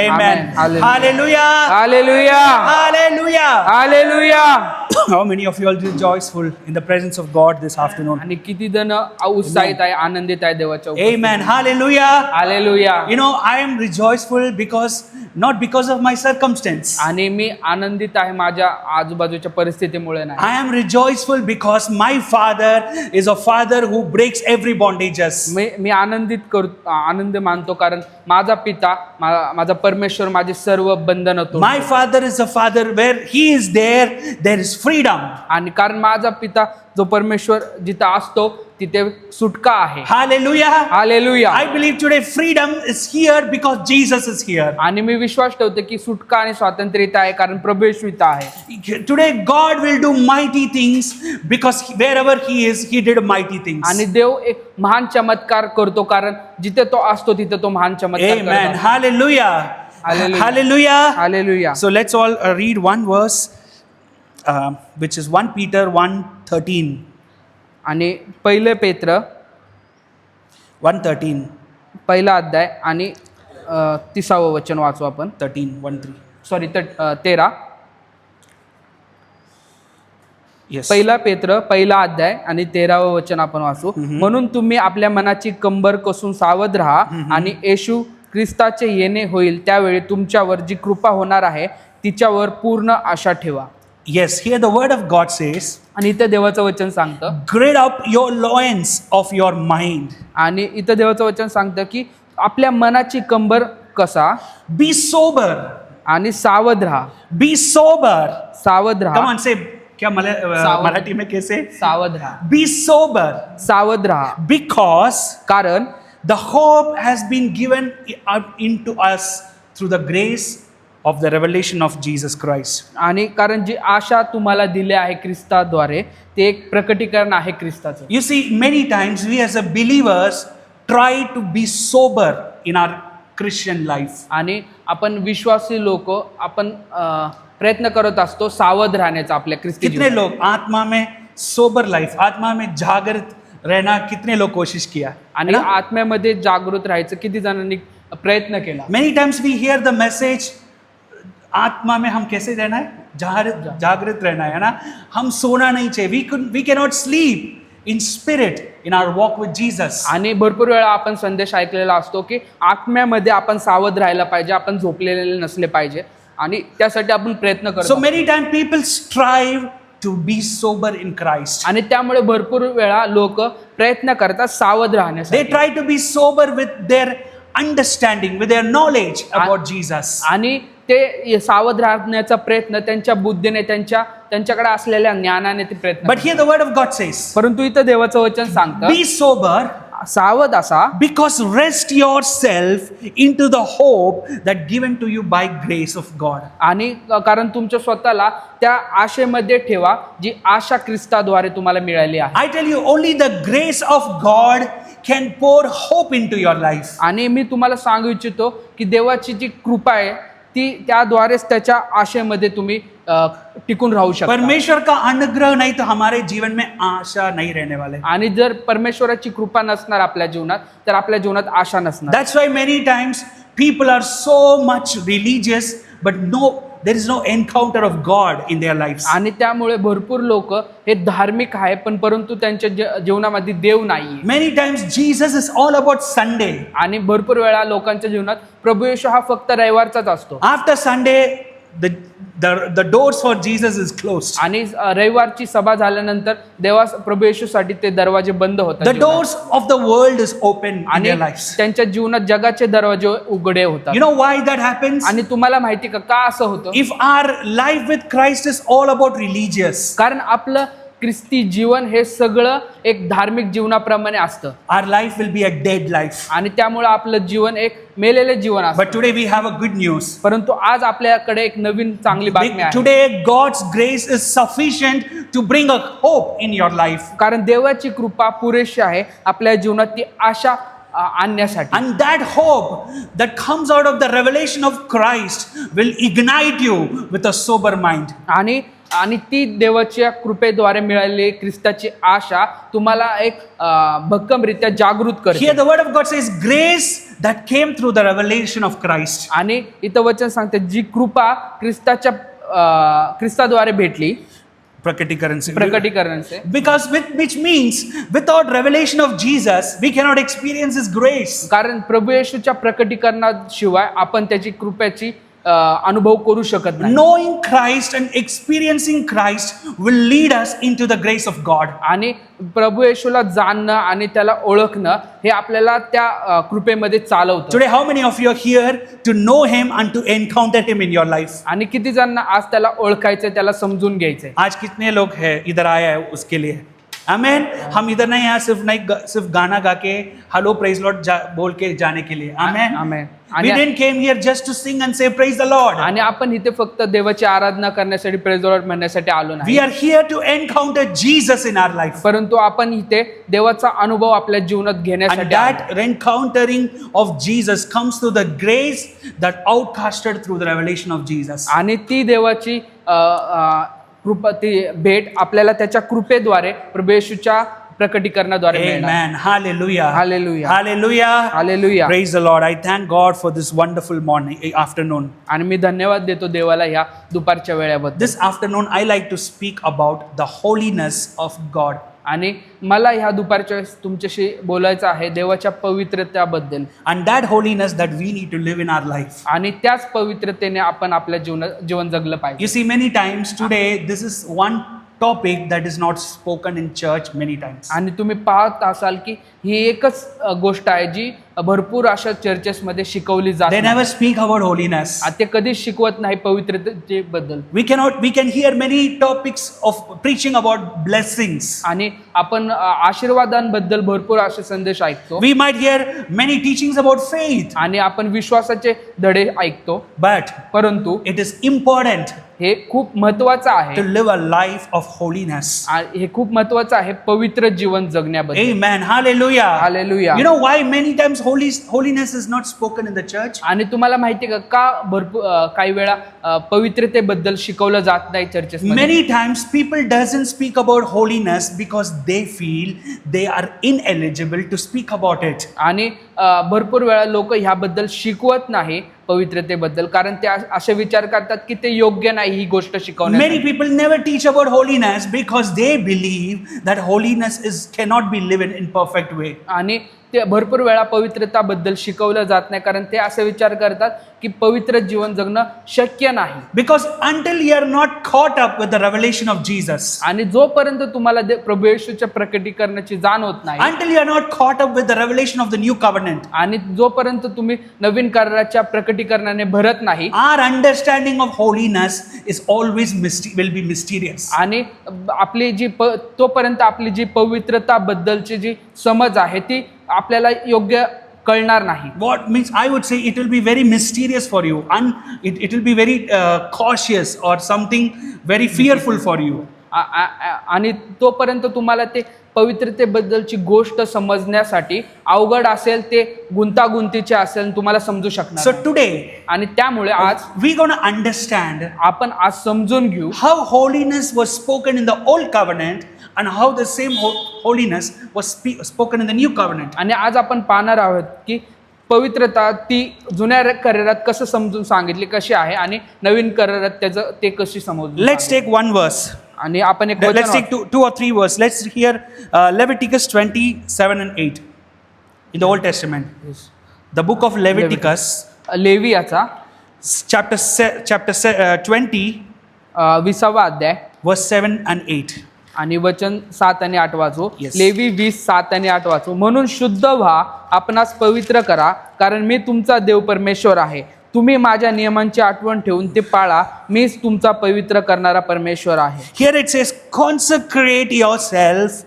Amen. Hallelujah. Hallelujah. Hallelujah. Hallelujah. How many of you are rejoiceful in the presence of God this afternoon? आणि किती जण उत्साहित आहे, आनंदित आहे देवाच्या उपस्थितीत. Amen. Hallelujah. Hallelujah. You know, I am rejoiceful not because of my circumstance. आणि मी आनंदित आहे माझ्या आजूबाजूच्या परिस्थितीमुळे नाही. I am rejoiceful because my Father is a Father who breaks every bondages. मी आनंद मानतो कारण माझा पिता माझा परमेश्वर माझे सर्व बंधन तोडतो. My Father is a Father where He is there is freedom. आणि कारण माझा पिता जो परमेश्वर जिथे असतो तिथे सुटका आहे. Hallelujah. Hallelujah. I believe today freedom is here because Jesus is here. आणि मी विश्वास ठेवतो की सुटका आणि स्वातंत्र्य इथं आहे कारण प्रभू येशू इथं आहे. Today God will do mighty things because wherever He is, He did mighty things. आणि देव एक महान चमत्कार करतो कारण जिथे तो असतो तिथे तो महान चमत्कार करतो. Amen. Hallelujah. Hallelujah. Hallelujah. Hallelujah. So let's all read one verse, which is 1 Peter 1:13. आणि पहिले पेत्र 1:13. पहिला अध्याय आणि 30वे वचन वाचू आपण. 13. सॉरी 13. Yes. पहिला पेत्र पहिला अध्याय आणि 13वे वचन आपण वाचू. म्हणून तुम्ही आपल्या मनाची कंबर कसून सावध राहा आणि येशू ख्रिस्ताचे येणे होईल त्यावेळी तुमच्यावर जी कृपा होणार आहे तिच्यावर पूर्ण आशा ठेवा. Yes, here the word of God says, आणि इथं देवाचं वचन सांगतं gird up your loins of your mind. आणि इथं देवाचं वचन सांगतं की आपल्या मनाची कंबर कसा Be sober. आणि सावध राहा. Be sober. सावध Come राहा. on, say, क्या मराठी में कैसे? सावध राहा. Be sober. सावध राहा. Because कारण the hope has been given into us through the grace of the revelation of Jesus Christ. आणि कारण जी आशा तुम्हाला दिली आहे ख्रिस्ताद्वारे ते एक प्रकटीकरण आहे ख्रिस्ताचं. You see, many times we as a believers try to be sober in our Christian life. आणि आपण विश्वासी लोक आपण प्रयत्न करत असतो सावध राहण्याचा आपल्या ख्रिस्ती कितने जीवनात. लोग आत्मा में सोबर लाइफ, आत्मा में जागृत रहना, कितने लोग कोशिश किया? आणि आत्म्यामध्ये जागृत राहायचं किती जणांनी प्रयत्न केला. Many times we hear the message, आत्मा में हम कैसे रहना है? जागृत रहना है ना. हम सोना नहीं चाहिए. We cannot sleep in spirit in our walk with Jesus. आणि भरपूर वेळा आपण संदेश ऐकलेला असतो की आत्म्यामध्ये आपण सावध राहायला पाहिजे, आपण झोपलेले नसले पाहिजे आणि त्यासाठी आपण प्रयत्न करतो. So many times people strive to be sober in Christ. आणि त्यामुळे भरपूर वेळा लोक प्रयत्न करतात सावध They राहण्यासाठी. try to be sober with their understanding, with their knowledge about Jesus. आणि ते सावध राहण्याचा प्रयत्न त्यांच्या बुद्धीने त्यांच्याकडे असलेल्या ज्ञानाने ते प्रयत्न But here the word of God says, परंतु इथं देवाचं वचन सांगतं be sober सावध असा because rest yourself into the hope that given to you by grace of God. आणि कारण तुमच्या स्वतःला त्या आशेमध्ये ठेवा जी आशा ख्रिस्ताद्वारे तुम्हाला मिळाली आहे. I tell you, only the grace of God can pour hope into your life. आणि मी तुम्हाला सांगू इच्छितो की देवाची जी कृपा आहे ती त्याद्वारेच त्याच्या आशेमध्ये तुम्ही टिकून राहू शकता. परमेश्वर का अनुग्रह नहीं तो हमारे जीवन में आशा नहीं रहने वाले. आणि जर परमेश्वराची कृपा नसणार आपल्या जीवनात तर आपल्या जीवनात आशा नसणार. That's why many times people are so much religious but there is no encounter of God in their lives. आणि त्यामुळे भरपूर लोक हे धार्मिक आहे पण परंतु त्यांच्या जीवनामध्ये देव नाहीये. Many times Jesus is all about Sunday. आणि भरपूर वेळा लोकांच्या जीवनात प्रभू येशू हा फक्त रविवारचाच असतो. After Sunday the doors for Jesus is closed. आणि रविवारची सभा झाल्यानंतर प्रभू येशूसाठी ते दरवाजे बंद होतात. The doors of the world is open in आणि their lives. त्यांच्या जीवनात जगाचे दरवाजे उघडे होतात. You know why that happens? आणि तुम्हाला माहिती का असं होतं? If our life with Christ is all about religious, कारण आपलं ख्रिस्ती जीवन हे सगळं एक धार्मिक जीवनाप्रमाणे असतं our life will be a dead life. आणि त्यामुळे आपलं जीवन एक मेलेले जीवन असतं. But today we have a good news. परंतु आज आपल्याकडे एक नवीन चांगली बातमी आहे. Today God's grace is sufficient to bring a hope in your life. कारण देवाची कृपा पुरेशी आहे आपल्या जीवनात ती आशा आणण्यासाठी. And that hope that comes out of the revelation of Christ will ignite you with a sober mind. आणि आणि ती देवाच्या कृपेद्वारे मिळालेली ख्रिस्ताची आशा तुम्हाला एक भक्कमरित्या जागृत करते. Here the word of God says grace that came through the revelation of Christ. आणि इथं वचन सांगते जी कृपा ख्रिस्ताद्वारे भेटली, प्रकटीकरण से. Because which means without revelation of Jesus we cannot experience his grace. कारण प्रभू येशूच्या प्रकटीकरणाशिवाय आपण त्याची कृपेची अनुभव करू शकत नाही. Knowing Christ and experiencing Christ will lead us into the grace of God. आणि प्रभू येशूला जाणणं आणि त्याला ओळखणं हे आपल्याला त्या कृपेमध्ये चालवतं. Today how many of you are here to know him and to encounter him in your life? आणि किती जणांना आज त्याला ओळखायचंय, त्याला समजून घ्यायचंय. आज कितने लोग हैं इधर आए हैं उसके लिए? आमेन. हम इधर नहीं आए सिर्फ गाना गा के हेलो प्रेज लॉर्ड बोल के जाने के लिए. आमेन. आमेन. We didn't came here just to sing and say praise the Lord. आणि आपण इथे फक्त देवाची आराधना करण्यासाठी, प्रेज द लॉर्ड म्हणण्यासाठी आलो नाही. We are here to encounter Jesus in our life. परंतु आपण इथे देवाचा अनुभव आपल्या जीवनात And घेण्यासाठी that encountering of Jesus comes through the grace that outcasted through the revelation of Jesus. आणि ती देवाची कृपा, ती भेट आपल्याला त्याच्या कृपेद्वारे प्रभू येशूच्या प्रकटीकरणाद्वारे मिळणार. Amen. Hallelujah. Hallelujah. Hallelujah. Hallelujah. Praise the Lord. I thank God for this wonderful afternoon. आणि मी धन्यवाद देतो देवाला ह्या दुपारच्या वेळेबद्दल. This afternoon I like to speak about the holiness of God. आणि मला ह्या दुपारच्या वेळेस तुमच्याशी बोलायचं आहे देवाच्या पवित्रतेबद्दल. And that holiness that we need to live in our life. आणि त्याच पवित्रतेने आपण आपल्या जीवन जगलं पाहिजे. You see, many times today this is one topic that is not spoken in church many times. आणि तुम्ही पाहत असाल की ही एकच गोष्ट आहे जी भरपूर अशा चर्चेसमध्ये शिकवली जाते. They never speak about holiness. ते कधीच शिकवत नाही पवित्रतेबद्दल. We can hear many topics of preaching about blessings. आणि आपण आशीर्वादांबद्दल भरपूर असे संदेश ऐकतो. We might hear many teachings about faith. आणि आपण विश्वासाचे धडे ऐकतो. But परंतु it is important हे खूप महत्वाचं to आहे. live a life of holiness. हे खूप महत्वाचं आहे पवित्र जीवन जगण्याबद्दल. Amen. Hallelujah. Hallelujah. You know why many times holiness is not spoken in the church? आणि तुम्हाला माहिती आहे का भरपूर काही वेळा पवित्रतेबद्दल शिकवलं जात नाही चर्चेसमध्ये. Many times people doesn't speak about holiness because they feel they are ineligible to speak about it. आणि भरपूर वेळा लोक ह्याबद्दल शिकवत नाही पवित्रतेबद्दल, कारण ते असे विचार करतात की ते योग्य नाही ही गोष्ट शिकवण्यासाठी. Many people never teach about holiness because they believe that holiness cannot be lived in perfect way. आणि ते भरपूर वेळा पवित्रताबद्दल शिकवलं जात नाही, कारण ते असे विचार करतात की पवित्र जीवन जगणं शक्य नाही. Because until you are not caught up with the revelation of Jesus, आणि जोपर्यंत तुम्हाला प्रभू येशूच्या प्रकटीकरणाची जाण होत नाही, until you are not caught up with the revelation of the new covenant, आणि जोपर्यंत तुम्ही नवीन कराराच्या प्रकटीकरणाने भरत नाही, our understanding of holiness is always will be mysterious. आणि आपली जी तोपर्यंत आपली जी पवित्रताबद्दलची जी समज आहे ती आपल्याला योग्य कळणार नाही. What means I would say it will be very mysterious for you, and it will be very cautious or something very fearful for you. आणि तोपर्यंत तुम्हाला ते पवित्रतेबद्दलची गोष्ट समजण्यासाठी अवघड असेल, ते गुंतागुंतीचे असेल, तुम्हाला समजू शकणार. So today, आणि त्यामुळे आज we gonna understand आपण आज समजून घेऊ how holiness was spoken in the old covenant and how the same holiness was spoken in the new covenant. आणि आज आपण पाहणार आहोत की पवित्रता ती जुन्या करारात कसं समजून सांगितली कशी आहे आणि नवीन करारात त्याचं ते कशी समजून. Let's take one verse. आणि आपण एक Let's take two or three verses. Let's hear Leviticus 27 and 8 in the Old Testament. The book of Leviticus, लेवियाचा chapter 20, 20वा अध्याय verse 7 and 8. आणि वचन 7 आणि 8 वाचू. Yes. लेवी 20, 7 आणि 8 वाचू. म्हणून शुद्ध व्हा, आपणास पवित्र करा, कारण मी तुमचा देव परमेश्वर आहे. तुम्ही माझ्या नियमांची आठवण ठेवून ते पाळा, मीच तुमचा पवित्र करणारा परमेश्वर आहे. Here it says, consecrate yourself,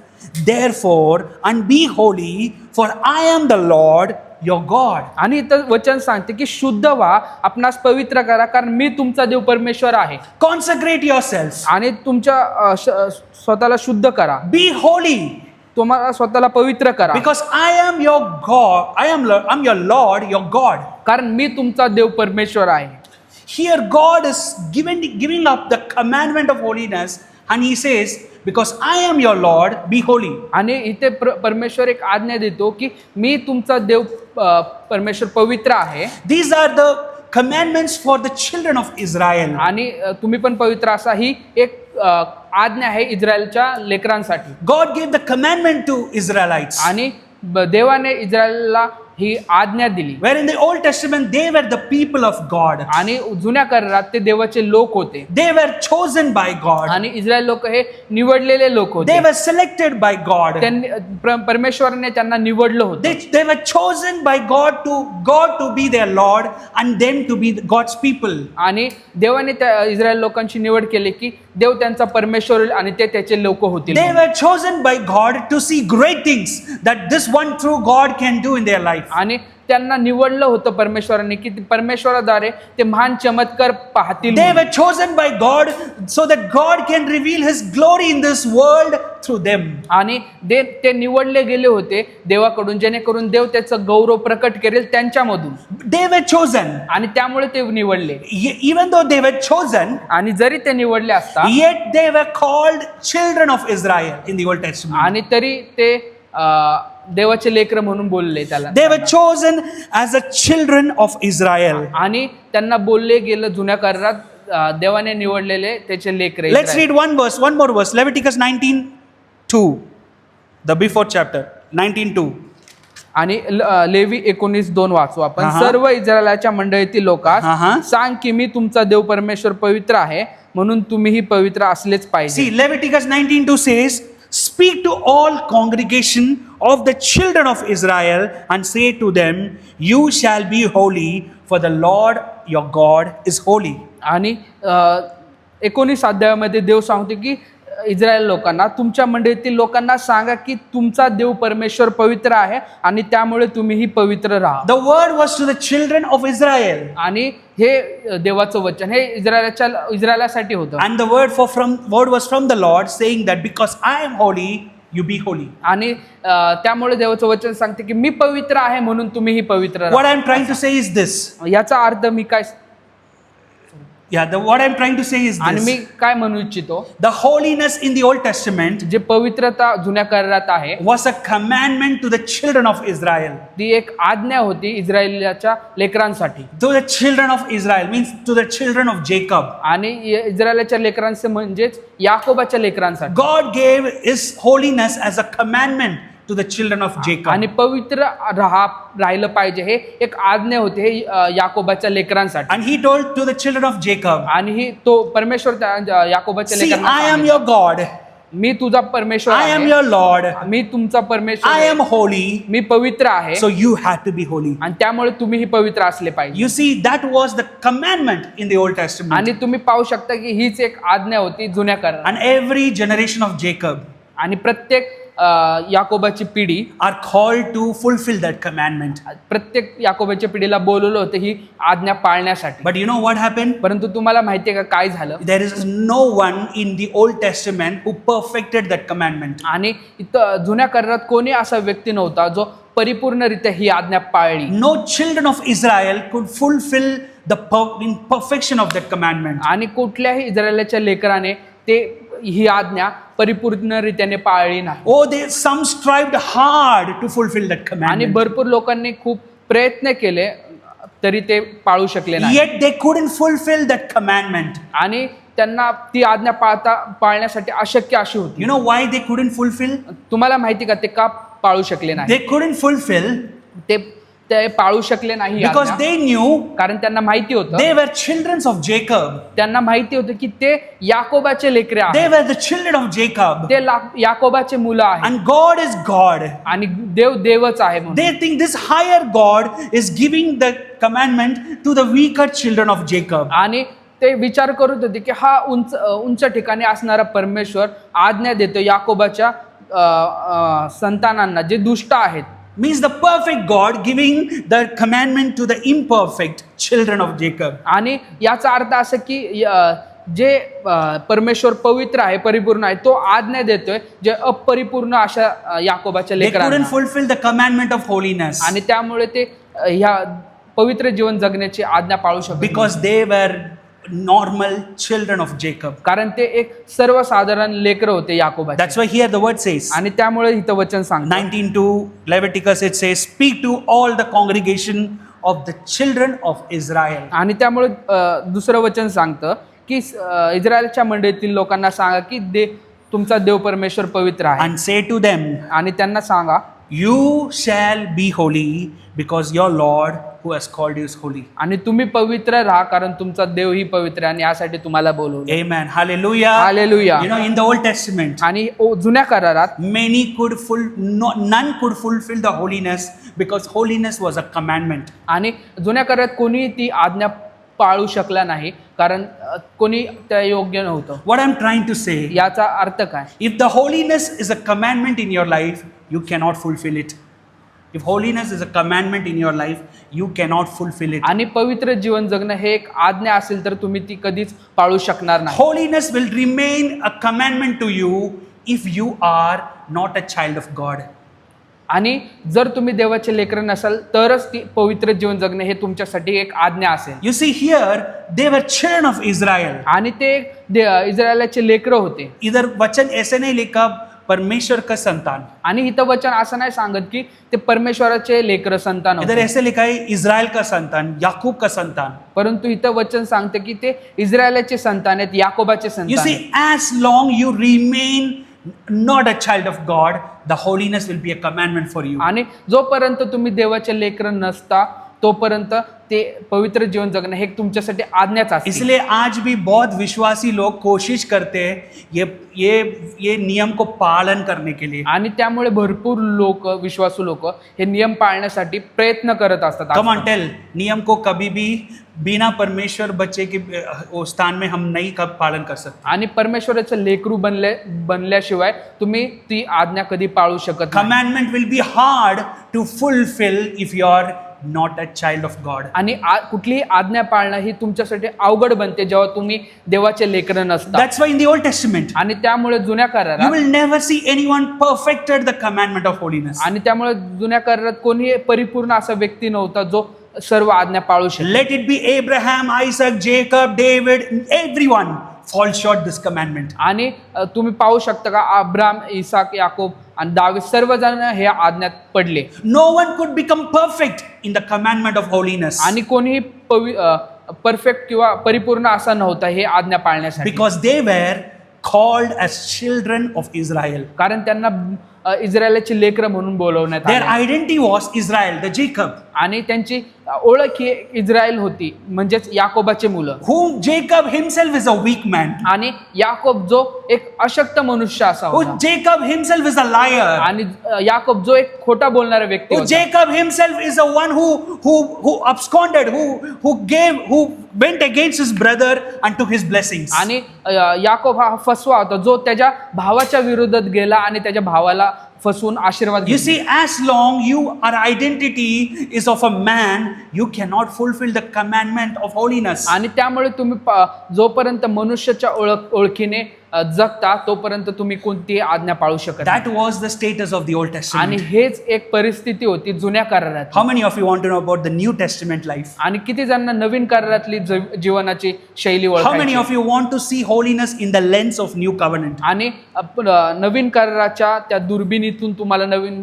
therefore, and be holy, for I am the Lord your God. आणि इथं वचन सांगते की शुद्ध व्हा, आपणास पवित्र करा, कारण मी तुमचा देव परमेश्वर आहे. Consecrate yourself. आणि तुमच्या स्वतःला शुद्ध करा, Be holy. तुम्हाला स्वतःला पवित्र करा, Because I am your God. I'm your Lord, your God. कारण मी तुमचा देव परमेश्वर आहे. Here God is giving up the commandment of holiness, and he says, because I am your Lord, be holy. आणि इथे परमेश्वर एक आज्ञा देतो की मी तुमचा देव परमेश्वर पवित्र आहे. These are the commandments for the children of Israel. आणि तुम्ही पण पवित्र असा ही एक आज्ञा आहे इस्रायलच्या लेकरांसाठी. God gave the commandment to Israelites. आणि देवाने इस्रायलला ही आज्ञा दिली. Where in the Old Testament they were the people of God. आणि जुन्या करारात ते देवाचे लोक होते. They were chosen by God. आणि इस्रायल लोक हे निवडलेले लोक होते. They were selected by God. त्यांनी परमेश्वराने त्यांना निवडलं होतं. They were chosen by God to be their Lord and them to be God's people. आणि देवाने त्या इस्रायल लोकांची निवड केली की देव त्यांचा परमेश्वर होईल आणि ते त्याचे लोक होतील. They were chosen by God to see great things that this one true God can do in their life. आणि त्यांना निवडलं होतं परमेश्वराने की परमेश्वराद्वारे ते महान चमत्कार पाहतील. They were chosen by God so that God can reveal his glory in this world through them. आणि ते निवडले गेले होते देवाकडून जेणेकरून देव त्याचं गौरव प्रकट करेल त्यांच्यामधून. They were chosen. आणि त्यामुळे ते निवडले. Even though they were chosen, आणि जरी ते निवडले असता yet they were called children of Israel in the Old Testament. आणि तरी ते देवाचे लेकर म्हणून बोलले त्याला. They were chosen as the children of Israel. आणि त्यांना बोलले गेलं जुन्या करारात देवाने निवडलेले त्याचे लेकर. Let's read one more verse. Leviticus 19:2, the before chapter 19:2. आणि लेवी 19:2 वाचू आपण. हा. सर्व इस्रायलाच्या मंडळीतील लोकांस हा. सांग की मी तुमचा देव परमेश्वर पवित्र आहे म्हणून तुम्हीही पवित्र असलेच पाहिजे. See, Leviticus 19:2 says, speak to all congregation of the children of Israel and say to them, you shall be holy, for the Lord your God is holy. आणि 19 अध्यायामध्ये देव सांगतो की इस्रायल लोकांना तुमच्या मंडळीतील लोकांना सांगा की तुमचा देव परमेश्वर पवित्र आहे आणि त्यामुळे तुम्हीही पवित्र राहा. The word was to the children of Israel. आणि हे देवाचं वचन हे इस्रायलासाठी होतं. And the word was from the Lord, saying that because I am holy, you be holy. आणि त्यामुळे देवाचं वचन सांगते की मी पवित्र आहे म्हणून तुम्हीही पवित्र What राहा. I am trying to say is this. याचा अर्थ मी काय What I am trying to say is आणि मी this. काय म्हणू इच्छितो The holiness in the Old Testament जे पवित्रता जुन्या करारात आहे was a commandment to the children of Israel. ती एक आज्ञा होती इस्रायलाच्या लेकरांसाठी. To the children of Israel means to the children of Jacob. आणि इस्रायलाच्या लेकरांचे म्हणजेच याकोबाच्या लेकरांसाठी. God gave his holiness as a commandment to the children of Jacob. आणि पवित्र राहिलं पाहिजे हे एक आज्ञा होते हे याकोबाच्या लेकरांसाठी. And he told to the children of Jacob, आणि ही तो परमेश्वर याकोबाच्या see, लेकरांना I am सांगितलं. your God. मी तुझा परमेश्वर I am आहे. your Lord. मी तुमचा परमेश्वर I आहे. am holy. मी पवित्र आहे So you have to be holy. आणि त्यामुळे तुम्हीही पवित्र असले पाहिजे. You see, that was the commandment in the Old Testament. आणि तुम्ही पाहू शकता की हीच एक आज्ञा होती जुन्या करारात. And every generation of Jacob आणि प्रत्येक याकोबाची पिढी are called to fulfill that commandment. प्रत्येक याकोबाच्या पिढीला बोलवलं होतं ही आज्ञा पाळण्यासाठी. But you know what happened? परंतु तुम्हाला माहितीये का काय झालं? There is no one in the Old Testament who perfected that commandment. आणि इथं जुन्या करारात कोणी असा व्यक्ती नव्हता जो परिपूर्णरित्या ही आज्ञा पाळली. No children of Israel could fulfill the in perfection of that commandment. आणि कुठल्याही इस्रायलाच्या लेकराने ते ही आज्ञा परिपूर्णरित्याने पाळली नाही. Oh, some strived hard to fulfill that आणि commandment. भरपूर लोकांनी खूप प्रयत्न केले तरी ते पाळू शकले नाही. Yet they couldn't fulfill that commandment. आणि त्यांना ती आज्ञा पाळण्यासाठी अशक्य अशी होती. You know why they couldn't fulfill? तुम्हाला माहिती का ते का पाळू शकले नाही? They couldn't fulfill ते पाळू शकले नाही ही because आज्ञा. they knew कारण त्यांना माहिती होतं they were children of Jacob. त्यांना माहिती होतं की ते याकोबाचे लेकरे They आहेत. were the children of Jacob. ते याकोबाचे मुलं आहेत And God is God. आणि देव देवच आहे म्हणून. They think this higher God is giving the commandment to the weaker children of Jacob. आणि ते विचार करत होते की हा उंच ठिकाणी असणारा परमेश्वर आज्ञा देतो याकोबाच्या संतानांना जे दुष्ट आहेत. Means the perfect God giving the commandment to the imperfect children of Jacob. आणि याचा अर्थ असं की जे परमेश्वर पवित्र आहे परिपूर्ण आहे तो आज्ञा देतोय जे अपरिपूर्ण अशा याकोबाच्या They couldn't लेकरांना. fulfill the commandment of holiness. आणि त्यामुळे ते ह्या पवित्र जीवन जगण्याची आज्ञा पाळू शकत नाही. because they were normal children of Jacob. कारण ते एक सर्वसाधारण लेकर होते याकोबाचे. That's why here the word says, आणि त्यामुळे इथं वचन सांगतं 19:2 Leviticus it says, speak to all the congregation of the children of Israel. आणि त्यामुळे दुसरं वचन सांगतं की इस्रायलच्या मंडळीतील लोकांना सांगा की तुमचा देव परमेश्वर पवित्र आहे. And say to them, आणि त्यांना सांगा you shall be holy because your Lord who has called you is holy. आणि तुम्ही पवित्र राहा कारण तुमचा देव ही पवित्र आहे आणि यासाठी तुम्हाला बोलवलं. Amen. Hallelujah. Hallelujah. You know, in the Old Testament, आणि जुन्या करारात none could fulfill the holiness because holiness was a commandment. आणि जुन्या करारात कोणी ती आज्ञा पाळू शकला नाही कारण कोणी त्या योग्य नव्हतं. What I'm trying to say, याचा अर्थ काय? if the holiness is a commandment in your life, you cannot fulfill it. If holiness is a commandment in your life, you cannot fulfill it. आणि पवित्र जीवन जगणं हे एक आज्ञा असेल तर तुम्ही ती कधीच पाळू शकणार नाही. Holiness will remain a commandment to you if you are not a child of God. आणि जर तुम्ही देवाचे लेकर नसाल तरच ती पवित्र जीवन जगणे हे तुमच्यासाठी एक आज्ञा असेल. You see here, they were children of Israel. आणि ते इस्रायलाचे लेकर होते. इधर वचन ऐसे नहीं लिखा परमेश्वर का संतान. आणि इथं वचन असं नाही सांगत की ते परमेश्वराचे लेकर संतान इधर होते. ऐसे लिखा है इज़राइल का संतान, याकूब का संतान. परंतु इथं वचन सांगते की ते इस्रायलाचे संतान आहेत, याकोबाचे You संतान see, आहेत. as long you remain not a child of God, the holiness will be a commandment for you. आणि जोपर्यंत तुम्ही देवाचे लेकर नसता तोपर्यंत ते पवित्र जीवन जगणं हे तुमच्यासाठी आज्ञाच असते. इसलिए आज भी बहुत विश्वासी लोग कोशिश करते हैं ये नियम को पालन करने के लिए. आणि त्यामुळे भरपूर लोक विश्वासू लोक हे नियम पाळण्यासाठी प्रयत्न करत असतात. Come on, tell, नियम को कभी भी बिना परमेश्वर बच्चे के स्थान में हम नहीं कब पालन कर सकते. आणि परमेश्वराचं लेकरू बनल्याशिवाय तुम्ही ती आज्ञा कधी पाळू शकत नाही. Commandment will be hard to fulfill if you are not a child of God. आणि कुठलीही आज्ञा पाळणं ही तुमच्यासाठी अवघड बनते जेव्हा तुम्ही देवाचे लेकर नसता. That's why in the Old Testament, आणि त्यामुळे जुन्या you करारात will never see anyone perfected the commandment of holiness. आणि त्यामुळे जुन्या करारात कोणी परिपूर्ण असा व्यक्ती नव्हता जो सर्व आज्ञा पाळू शकतो. Let it be Abraham, Isaac, Jacob, David, everyone falls short this commandment. आणि तुम्ही पाहू शकता का अब्राम, इसाक, याकोब आणि दावीद सर्वजण हे आज्ञात पडले. No one could become perfect in the commandment of holiness आणि कोणीही परफेक्ट किंवा परिपूर्ण असा नव्हता हे आज्ञा पाळण्यासाठी. because they were called as children of Israel. कारण त्यांना इस्रायलाची लेकरं म्हणून बोलवण्यात Their आले. identity was Israel, the Jacob, आणि त्यांची ओळख ही इस्रायल होती म्हणजेच याकोबाचे मुलं. whom Jacob himself is a weak man. आणि याकोब जो एक अशक्त मनुष्य असा Who होता. Jacob himself is a liar. आणि याकोब जो एक खोटा बोलणारा व्यक्ती Who होता. Jacob himself is the one who absconded, who went against his brother and took his blessings. आणि याकोब हा फसवा होता जो त्याच्या भावाच्या विरोधात गेला आणि त्याच्या भावाला फसवून आशीर्वाद You घेतला. see, as long our identity is of a man, you cannot fulfill the commandment of holiness. आणि त्यामुळे तुम्ही जोपर्यंत मनुष्याच्या ओळखीने जगता तोपर्यंत तुम्ही कोणतीही आज्ञा पाळू शकत That नाही. was the status of the Old आणि Testament. हेच एक परिस्थिती होती जुन्या करारात. How many of you want to know about the New Testament life? आणि किती जणांना नवीन करारातली जीवनाची शैली How many ओळखायची. of you want to see holiness in the lens of New Covenant? आणि नवीन कराराच्या त्या दुर्बिणीतून तुम्हाला नवीन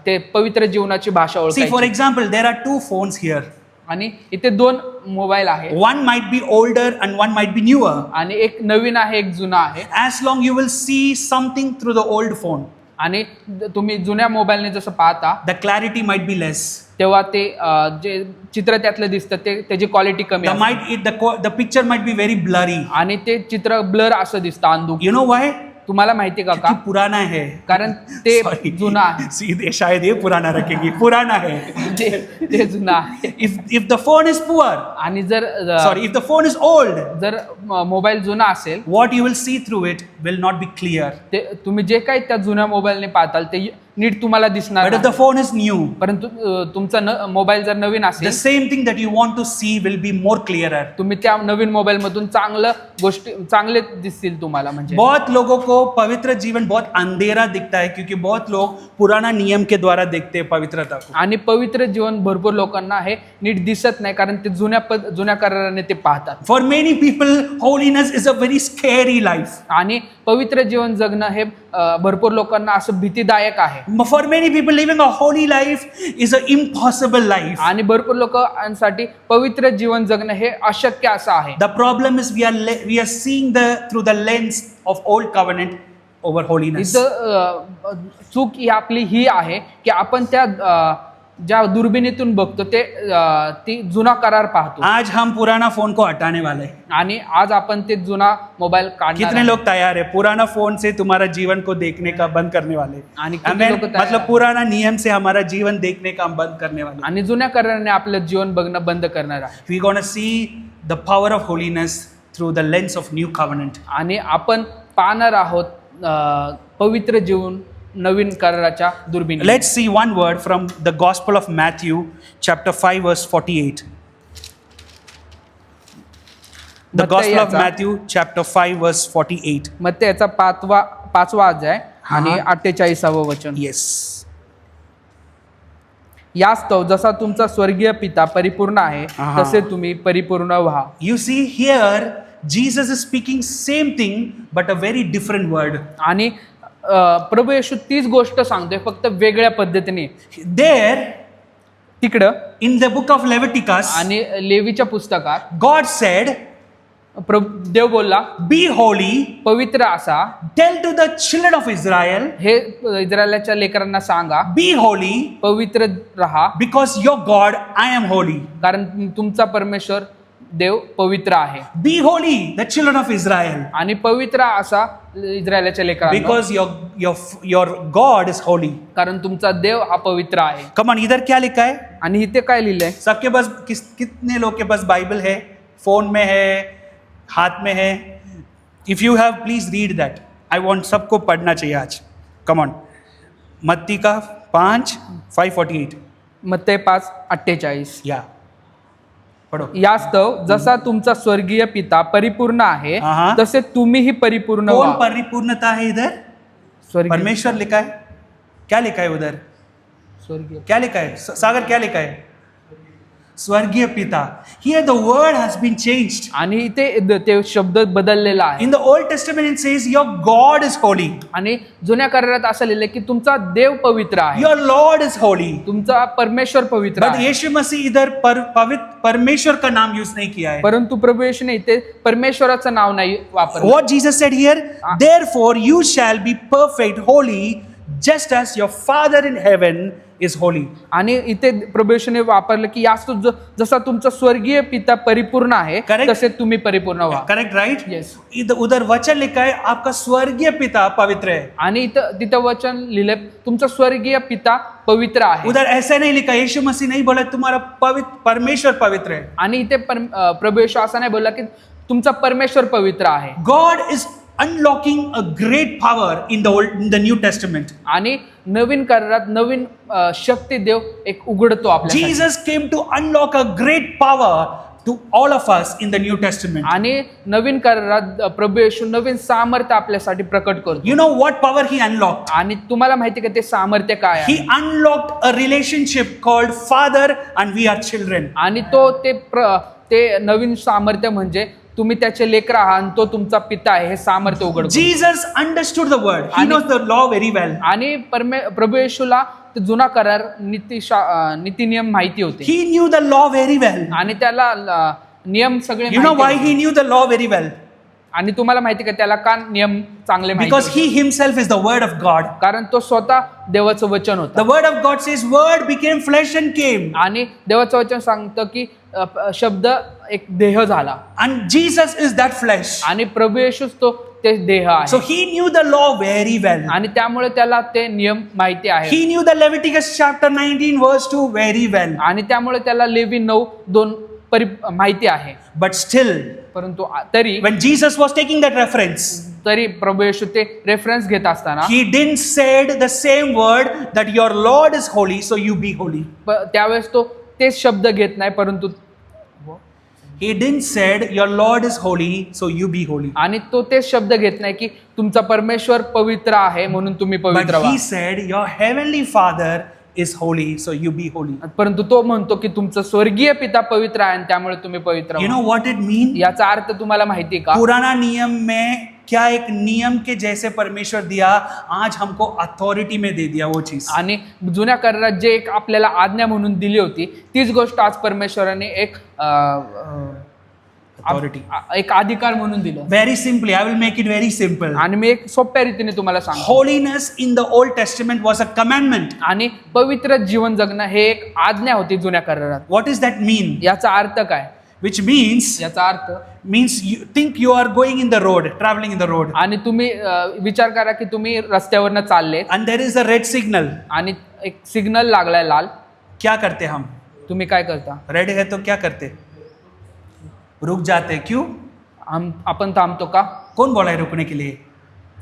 ते पवित्र जीवनाची भाषा See, for ओळखायची. example, there are two phones here. आणि इथे 2 मोबाईल आहे One might be older and one might be newer. आणि एक नवीन आहे एक जुना आहे. As long you will see something through the old phone, आणि तुम्ही जुन्या मोबाईलने जसं पाहता the clarity might be less. तेव्हा ते जे चित्र त्यातलं दिसतं ते त्याची क्वालिटी कमी असते. The picture might be very blurry. आणि ते चित्र ब्लर असं दिसतं अंधुक. You know why? तुम्हाला माहिती का क्योंकि पुराना है. कारण ते Sorry. जुना आहे. सीधे शायद ये पुराना रखेगी. पुराना है. ते जुना आहे. If the phone is poor, आणि जर sorry, if the phone is old, जर मोबाईल जुना असेल what you will see through it will not be clear. ते तुम्ही जे काही त्या जुन्या मोबाईलने पाहताल ते नीट तुम्हाला दिसणार But if नाही. the phone is new, परंतु तुमचा मोबाईल जर नवीन the असेल, same thing that you want to see will be more clearer. तुम्ही त्या नवीन मोबाईल मधून चांगले दिसतील तुम्हाला. म्हणजे बहुत लोगों को पवित्र जीवन बहुत अंधेरा दिखता है क्योंकि बहुत लोग पुराना नियम के द्वारा देखते हैं पवित्रता को. आणि पवित्र जीवन भरपूर लोकांना हे नीट दिसत नाही, कारण ते जुन्या कराराने ते पाहतात. For many people, holiness is a very scary life. आणि पवित्र जीवन जगणं हे भरपूर लोकांना असं भीतीदायक आहे. For many people, living a holy life is an impossible life. आणि भरपूर लोकांसाठी पवित्र जीवन जगणं हे अशक्य असं आहे. The problem is we are seeing through the lens of old covenant over holiness. इथं चूक ही आपली ही आहे की आपण त्या ज्या दुर्बिणीतून बघतो ती जुना करार पाहतो. आज हम पुराना फोन को हटाने वाले हैं. आणि आज आपण ते जुना मोबाईल काढणार कितने आहे. लोग तैयार है पुराना फोन से तुम्हारा जीवन को देखने का बंद करने वाले? आणि किती Amen? लोकं तयार मतलब आहेत. पुराना नियम से हमारा जीवन देखने का हम बंद करने वाले. आणि जुन्या कराराने आपलं जीवन बघणं बंद करणार आहे. We gonna see the power of holiness through the lens of new covenant. आणि आपण पाहणार आहोत पवित्र जीवन नवीन कराराच्या दुर्बिणी. Let's see one word from the Gospel of Matthew, chapter 5, verse 48. The Gospel of Matthew, chapter 5, verse 48. मग त्याचा पाचवा अध्याय आणि 48व वचन. Yes. यास्तव जसा तुमचा स्वर्गीय पिता परिपूर्ण आहे तसे तुम्ही परिपूर्ण व्हा. You see here, Jesus is speaking same thing, but a very different word. आणि प्रभू येशू तीच गोष्ट सांगतोय, फक्त वेगळ्या पद्धतीने. There, तिकडं in the book of Leviticus, आणि लेवीच्या पुस्तकात God said, देव बोलला, be holy, पवित्र असा, tell to the children of Israel, हे इस्रायलच्या लेकरांना सांगा, be holy, पवित्र रहा, because your God, I am holy. कारण तुमचा परमेश्वर देव पवित्र आहे. Be holy, the children of Israel, आणि पवित्र असा इस्रायलच्या लेकरांना, because your God is holy. कारण तुमचा देव हा पवित्र आहे. Come on, इधर क्या लिखा है? आणि इथे काय लिहिलंय? सबके पास कितने लोग के पास बाइबल है? फोन में है, हाथ में है? If you have, please read that. I want सबको पढ़ना चाहिए आज. Come on. मत्ती का 5:48. मत्ते 5:48. या पढ़ो. यास्तव जसा तुमचा स्वर्गीय पिता परिपूर्ण आहे हाँ. तसे तुम्हीही परिपूर्ण कौन व्हा. परिपूर्णता है इधर? स्वर्गीय परमेश्वर लिखा है. क्या लिखा है उधर? स्वर्गीय क्या लिखा है? सागर क्या लिखा है? स्वर्गीय पिता. Here the word has been changed. आणि इथे ते शब्द बदललेला आहे. In the Old Testament it says your God is holy. आणि जुन्या करारात असं लिहिलंय की तुमचा देव पवित्र आहे, Your Lord is holy. तुमचा परमेश्वर पवित्र But आहे. यीशु मसीह इधर परमेश्वर का नाम यूज नहीं किया है. परंतु प्रभू येशूने इथे परमेश्वराचं नाव नाही वापरलं. What Jesus said here, therefore you shall be perfect, holy, just as your Father in heaven is holy. आणि इथे प्रभू येशूने वापरलं की यास्त जसा तुमचा स्वर्गीय पिता परिपूर्ण आहे Correct. तसे तुम्ही परिपूर्ण व्हा. Correct, right? Yes. उधर वचन लिखा है आपका स्वर्गीय पिता पवित्र है. आणि तिथं वचन लिहिलंय तुमचा स्वर्गीय पिता पवित्र आहे. उधर ऐसा नहीं लिखा. यीशु मसीह नहीं बोला तुम्हारा परमेश्वर पवित्र है. आणि इथे प्रभू येशू असं नाही बोलला की तुमचा परमेश्वर पवित्र आहे. God is unlocking a great power in the New Testament. आणि नवीन करारात नवीन शक्ती देव एक उघडतो आपल्याला. Jesus came to unlock a great power to all of us in the New Testament. आणि नवीन करारात प्रभू येशू नवीन सामर्थ्य आपल्यासाठी प्रकट करतो. You know what power he unlocked? आणि तुम्हाला माहिती का ते सामर्थ्य काय आहे? He unlocked a relationship called Father and we are children. आणि ते नवीन सामर्थ्य म्हणजे तुम्ही त्याचे लेकर आहात आणि तो तुमचा पिता आहे हे सामर्थ्य उघडतो. Jesus understood the word. He knows the law very well. आणि प्रभू येशूला ते जुना करार नीती नियम माहिती होते. He knew the law very well. आणि त्याला नियम सगळे You know why माहिती he knew the law very well? आणि तुम्हाला माहिती का त्याला का नियम चांगले माहिती Because होते? he himself is the word of God. कारण तो स्वतः देवाचं वचन होतं. The word of God says word became flesh and came. आणि देवाचं वचन सांगतं की शब्द एक देह झाला. And Jesus is that flesh. आणि प्रभू येशूच तो ते देह आहे. So he knew the law very well. आणि त्यामुळे त्याला ते नियम माहिती आहे. He knew the Leviticus chapter 19 verse 2 very well. आणि त्यामुळे त्याला लेवी 9:2 माहिती आहे. But still, परंतु तरी when Jesus was taking that reference, तरी प्रभू येशू ते रेफरन्स घेत असताना he didn't said the same word that your Lord is holy, so you be holy. त्यावेळेस तो तेच शब्द घेत नाही, परंतु He didn't said your Lord is holy, so you be holy. आणि तो तेच शब्द घेत नाही की तुमचा परमेश्वर पवित्र आहे म्हणून तुम्ही पवित्र But व्हा. he said your heavenly Father is holy, so you be holy. परंतु तो म्हणतो की तुमचा स्वर्गीय पिता पवित्र आहे आणि त्यामुळे तुम्ही पवित्र You व्हा. know what it means? याचा अर्थ तुम्हाला माहिती का? पुराना नियम में क्या एक नियम के जैसे परमेश्वर दिया, आज हमको अथॉरिटी में दे दिया वो चीज. आणि जुन्या करारात जे एक आपल्याला आज्ञा म्हणून दिली होती तीच गोष्ट आज परमेश्वराने एक Authority. एक अधिकार म्हणून दिलं. Very simply, I will make it very simple. आणि मी एक सोप्या रीतीने तुम्हाला सांगतो. Holiness in the Old Testament was a commandment. आणि पवित्र जीवन जगणं हे एक आज्ञा होती जुन्या करारात. What does that mean? याचा अर्थ काय? Which means याचा अर्थ you think you are going in the road, traveling in the road, आणि तुम्ही विचार करा की तुम्ही रस्त्यावरनं चालले and there is a red signal. आणि एक सिग्नल लागलाय लाल. क्या करते हम? तुम्ही काय करता? रेड है तो क्या करते? रुक जाते. क्यों? आपण थांबतो का? कौन बोला है रुकने के लिए?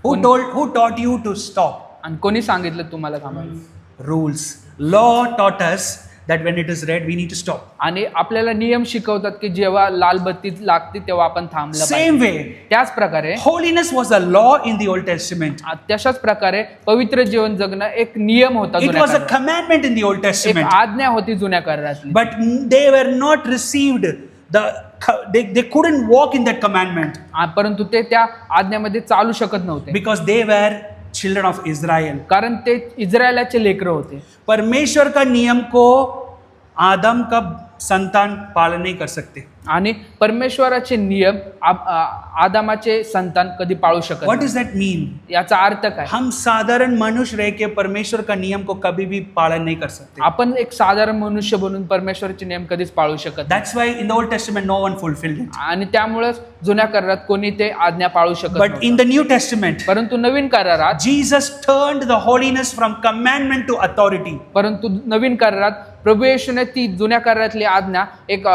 Who taught you to stop? आणि कोणी सांगितलं तुम्हाला थांबायला? Rules. Law taught us that when it is red we need to stop. आणि आपल्याला नियम शिकवतात की जेव्हा लाल बत्ती लागते तेव्हा आपण थांबलं Same पाहिजे. way, त्याच प्रकारे holiness was a law in the Old Testament. तशाच प्रकारे पवित्र जीवन जगणं एक नियम होता It जुन्या was a करारात. commandment in the Old एक Testament. आज्ञा होती जुन्या करारातली. But they were not received they couldn't walk in that commandment परंतु ते त्या आज्ञामध्ये चालू शकत नव्हते because they were children of Israel. कारण ते इस्रायलाचे लेकरं होते. परमेश्वर का नियम को आदम का संतान पालन नहीं कर सकते. आणि परमेश्वराचे नियम आदामाचे संतान कधी पाळू शकत What नाही. does that mean? याचा अर्थ काय? हम साधारण मनुष्य रह के परमेश्वर का नियम को कभी भी पालन नहीं कर सकते. आपण एक साधारण मनुष्य बनून परमेश्वराचे नियम कधीच पाळू शकत नाही. That's why in the Old Testament no one fulfilled it. आणि त्यामुळेच जुन्या करारात कोणी ते आज्ञा पाळू शकत But नव्हतं. in the New Testament, परंतु नवीन करारात Jesus turned the holiness from commandment to authority. परंतु नवीन करारात प्रभू येशूने ती जुन्या करारातली आज्ञा एक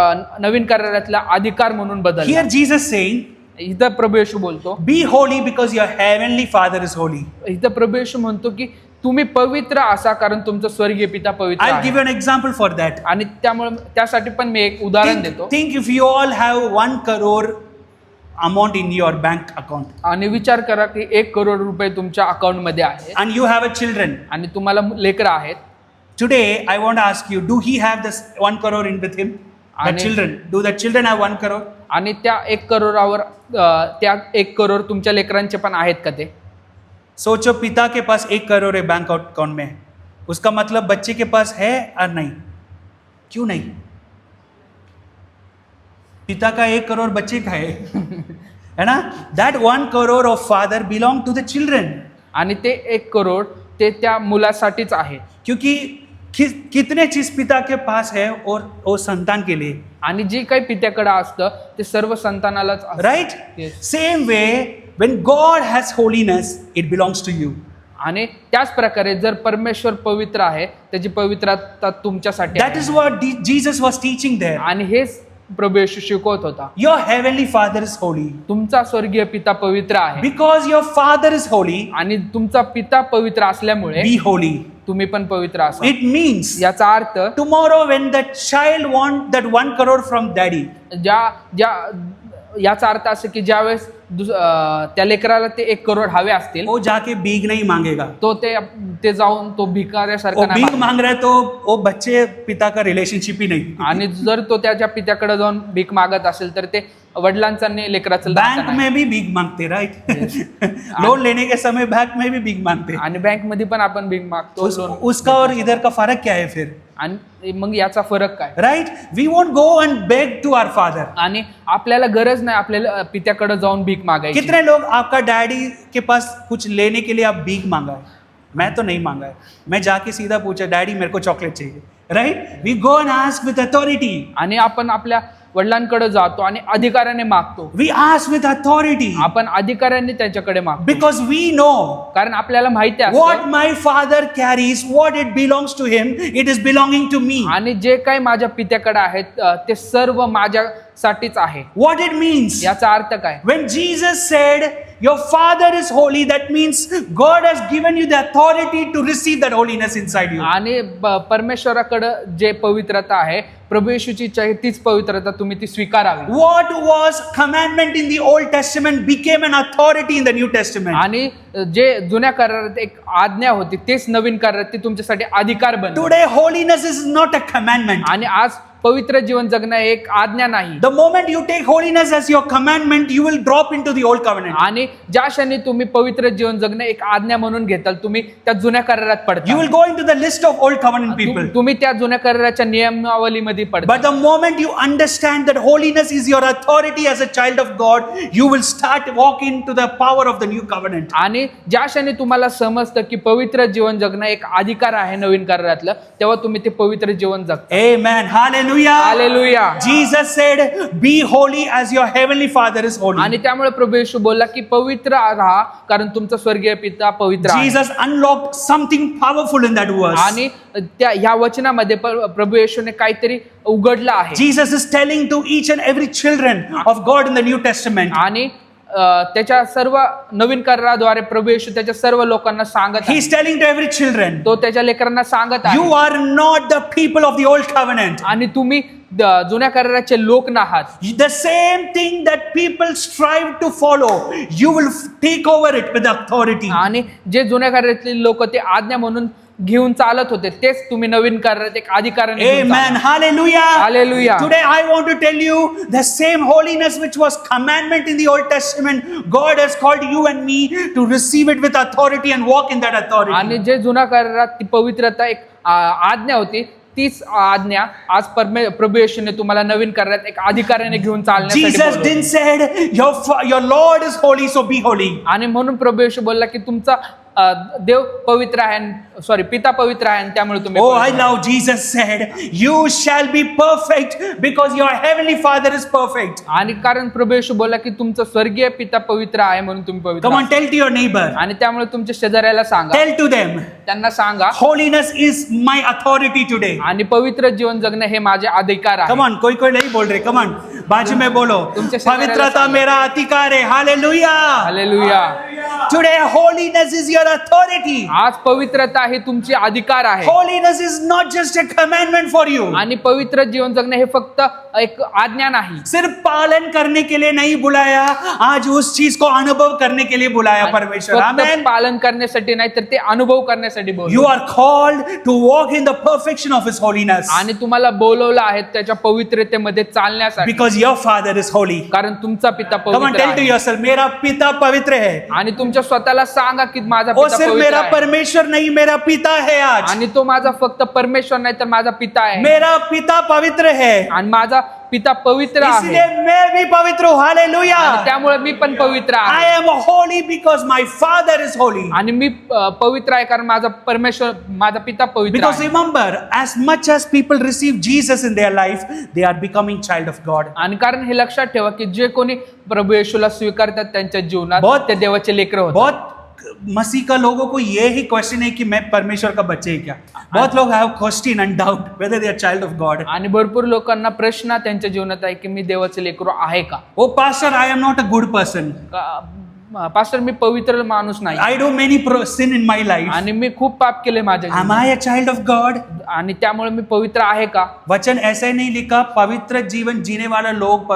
नवीन करारातला अधिकार म्हणून बदलली. Here Jesus saying, इथं प्रभू येशू बोलतो, be holy because your heavenly Father is holy. इथं प्रभू येशू म्हणतो की तुम्ही पवित्र असा कारण तुमचा स्वर्गीय पिता पवित्र I'll आहे. give you an example for that. आणि त्यामुळे त्यासाठी पण मी एक उदाहरण देतो. Think if you all have 1 crore amount in your bank account आणि विचार करा की 1 करोड रुपये तुमच्या अकाउंट मध्ये आहे and you have a children. आणि तुम्हाला लेकरं आहेत. Today I want to ask you, do he have this 1 crore in with him? The आणि- children. Do the children have 1 crore? आणि त्या 1 करोडावर त्या 1 करोड तुमच्या लेकरांचे पण आहेत का ते? सोचो पिता के पास 1 करोड़ है बैंक अकाउंट में, उसका मतलब बच्चे के पास है और नहीं? क्यों नहीं? पिता का 1 करोड़ बच्चे का है ना? That 1 crore of father belong to the children. आणि ते 1 करोड ते त्या मुलासाठीच आहे. क्योंकि कितने चीज पिता के पास है और वो संतान के लिए. आणि जे काही पित्याकडे असतं ते सर्व संतानालाच असतं. Right? Yes. Same way, when God has holiness, it belongs to you. आणि त्याच प्रकारे जर परमेश्वर पवित्र आहे त्याची पवित्रता तुमच्यासाठी That आहे. is what Jesus was teaching there. आणि हेच प्रभू येशू शिकवत होता. Your heavenly Father is holy. तुमचा स्वर्गीय पिता पवित्र आहे Because your Father is holy, आणि तुमचा पिता पवित्र असल्यामुळे be holy. तुम्ही पण पवित्र असा. It means याचा अर्थ tomorrow when that child want that 1 crore from daddy, याचा अर्थ असं की ज्यावेळेस त्या लेकराला ते 1 करोड हवे असतील वो जाके भीख नहीं मांगेगा. तो ते जाऊन तो भिकाऱ्यासारखा वो नाही भीख मागणार. मांग रहा है तो वो बच्चे पिता का रिलेशनशिप ही नहीं. आणि जर तो त्याच्या पित्याकडे जाऊन भीक मागत असेल तर ते वडिलांचा आणि लेकराचं नातं बैंक नाही. में भी भीख मांगते, राइट? लोन लेने के समय बैंक में भी भीख मांगते. आणि बँक मध्ये पण आपण भीक मागतो लोन. उसका और इधर का फर्क क्या है फिर? आणि मग याचा फरक काय? Right? We won't go and beg to our father. आणि आपल्याला गरज नाही आपल्याला पित्याकडे जाऊन भीक मागायची. कितने लोग आपका डैडी के पास कुछ लेने के लिए आप भीख मांगा है? मैं तो नहीं मांगा है. मैं जाके सीधा पूछा, डैडी मेरे को चॉकलेट चाहिए. Right? We go and ask with authority. आणि आपण आपल्या वडिलांकडे जातो आणि अधिकाराने मागतो. We ask with authority आपण अधिकाराने त्याच्याकडे मागतो, because we know कारण आपल्याला माहिती what असतं my father carries, what it belongs to him, it is belonging to me. आणि जे काही माझ्या पित्याकडे आहेत ते सर्व माझ्यासाठीच आहे. What it means? याचा अर्थ काय? When Jesus said, your father is holy, that means God has given you the authority to receive that holiness inside you. आणि परमेश्वराकडे जे पवित्रता आहे, प्रभू येशूची इच्छा आहे तीच पवित्रता तुम्ही ती स्वीकारावी. What was commandment in the Old Testament became an authority in the New Testament. आणि जे जुन्या करारात एक आज्ञा होती तेच नवीन करारात ती तुमच्यासाठी अधिकार बनली. Today, holiness is not a commandment. आणि आज पवित्र जीवन जगणं एक आज्ञा नाही. The moment you take holiness as your commandment, you will drop into the Old Covenant. आणि ज्या क्षणी तुम्ही पवित्र जीवन जगणं एक आज्ञा म्हणून घेताल, तुम्ही त्या जुन्या करारात पडता. You will go into the list of Old Covenant people. तुम्ही त्या जुन्या कराराच्या नियमावलीमध्ये पडता. But the moment you understand that holiness is your authority as a child of God, you will start walking to the power of the New Covenant. आणि ज्या क्षणी तुम्हाला समजतं की पवित्र जीवन जगणं एक अधिकार आहे नवीन करारातलं, तेव्हा तुम्ही ते पवित्र जीवन जगता. Amen. Hallelujah. Hallelujah. Jesus said, be holy as your heavenly Father is holy. आणि त्यामुळे प्रभू येशू बोलला की पवित्र राहा कारण तुमचा स्वर्गीय पिता पवित्र आहे. Jesus unlocked something powerful in that verse. आणि त्या ह्या वचनामध्ये प्रभू येशूने काहीतरी उघडलं आहे. Jesus is telling to each and every children of God in the New Testament. आणि त्याच्या सर्व नवीन कराराद्वारे प्रभू येशू त्याच्या सर्व लोकांना सांगत आहे. He's telling to every children, तो त्याच्या लेकरांना सांगत आहे, you are not the people of the Old Covenant. आणि तुम्ही जुन्या कराराचे लोक नाहात. The same thing that people strive to follow, you will take over it with authority. आणि जे जुन्या करारातले लोक ते आज्ञा म्हणून घेऊन चालत होते तेच तुम्ही नवीन करारात एक अधिकाराने घेऊन Amen. चाला. Hallelujah. Hallelujah. Today I want to tell you the same holiness which was commandment in the Old Testament, God has called you and me to receive it with authority and walk in that आणि authority. जे जुन्या करारात ती पवित्रता एक आज्ञा होती, तीच आज्ञा आज प्रभू येशूने तुम्हाला नवीन करारात एक अधिकाराने घेऊन चालण्यासाठी Jesus बोलवलं. didn't said your Lord is holy, so be holy. आणि म्हणून प्रभू येशू बोलला की तुमचा देव पवित्र आहे, सॉरी पिता पवित्र आहे आणि त्यामुळे तुम्ही Oh, पवित्र I love Jesus said, you shall be perfect because your heavenly Father is perfect. आणि कारण प्रभू येशू बोलला की तुमचं स्वर्गीय पिता पवित्र आहे म्हणून तुम्ही पवित्र Come on, आहात. tell to your neighbor. आणि त्यामुळे तुमच्या शेजाऱ्याला सांगा, Tell to them, त्यांना सांगा holiness is my authority today. आणि पवित्र जीवन जगणं हे माझे अधिकार आहे. Come on, कोई नहीं बोल रहे. Come on, बाजू में बोलो. तुमच्या शेजाऱ्याला पवित्रता सांगा. मेरा अधिकार है. Hallelujah. Hallelujah. Today holiness is your authority. आज पवित्रता ही तुमची अधिकार आहे. Holiness is not just a commandment for you. आणि पवित्र जीवन जगणं हे फक्त एक आज्ञा नाही. सिर्फ पालन करने के लिए नहीं बुलाया, आज उस चीज को अनुभव करने के लिए बुलाया परमेश्वर. फक्त Amen. पालन करण्यासाठी नाही तर ते अनुभव करण्यासाठी You बोलवलं. are called to walk in the perfection of His holiness आणि तुम्हाला बोलवलं आहे त्याच्या पवित्रतेमध्ये चालण्यासाठी, because your Father is holy. कारण तुमचा पिता Come on, पवित्र tell to आहे. yourself, मेरा पिता पवित्र है. आणि तुमच्या स्वतःला सांगा की माझा वो पिता सिर्फ पवित्र मेरा आहे. परमेश्वर नहीं, मेरा पिता है आज. आणि तो माझा फक्त परमेश्वर नाही तर माझा पिता आहे. मेरा पिता पवित्र है, आणि माझा पिता पवित्र आहे. इसलिए मैं भी पवित्र हूँ. आणि हालेलुया. त्यामुळे मी पण पवित्र I आहे. am holy because my Father is holy. आणि मी पवित्र आहे कारण माझा परमेश्वर माझा पिता पवित्र Because आहे. remember, as much as people receive Jesus in their life, they are becoming child of God. आणि कारण हे लक्षात ठेवा की जे कोणी प्रभू येशूला स्वीकारतात त्यांच्या जीवनात बहुत- ते देवाचे लेकर होतात. बहुत मसीह का लोगों को ये ही क्वेश्चन है कि मैं परमेश्वर का बच्चे ही क्या. बहुत लोग have question end doubt whether they are child of God. आणि भरपूर लोकांना प्रश्न त्यांच्या जीवनात आहे की मी देवाचे लेकरू आहे का? Oh pastor, I am not a good person. Pastor मी पवित्र माणूस नाही I do many sin in my life. आणि मी खूप पाप केले माझ्या Am जीवनात. I a child of God? आणि त्यामुळे मी पवित्र आहे का? वचन ऐसे नहीं लिखा पवित्र जीवन जीने वाला लोग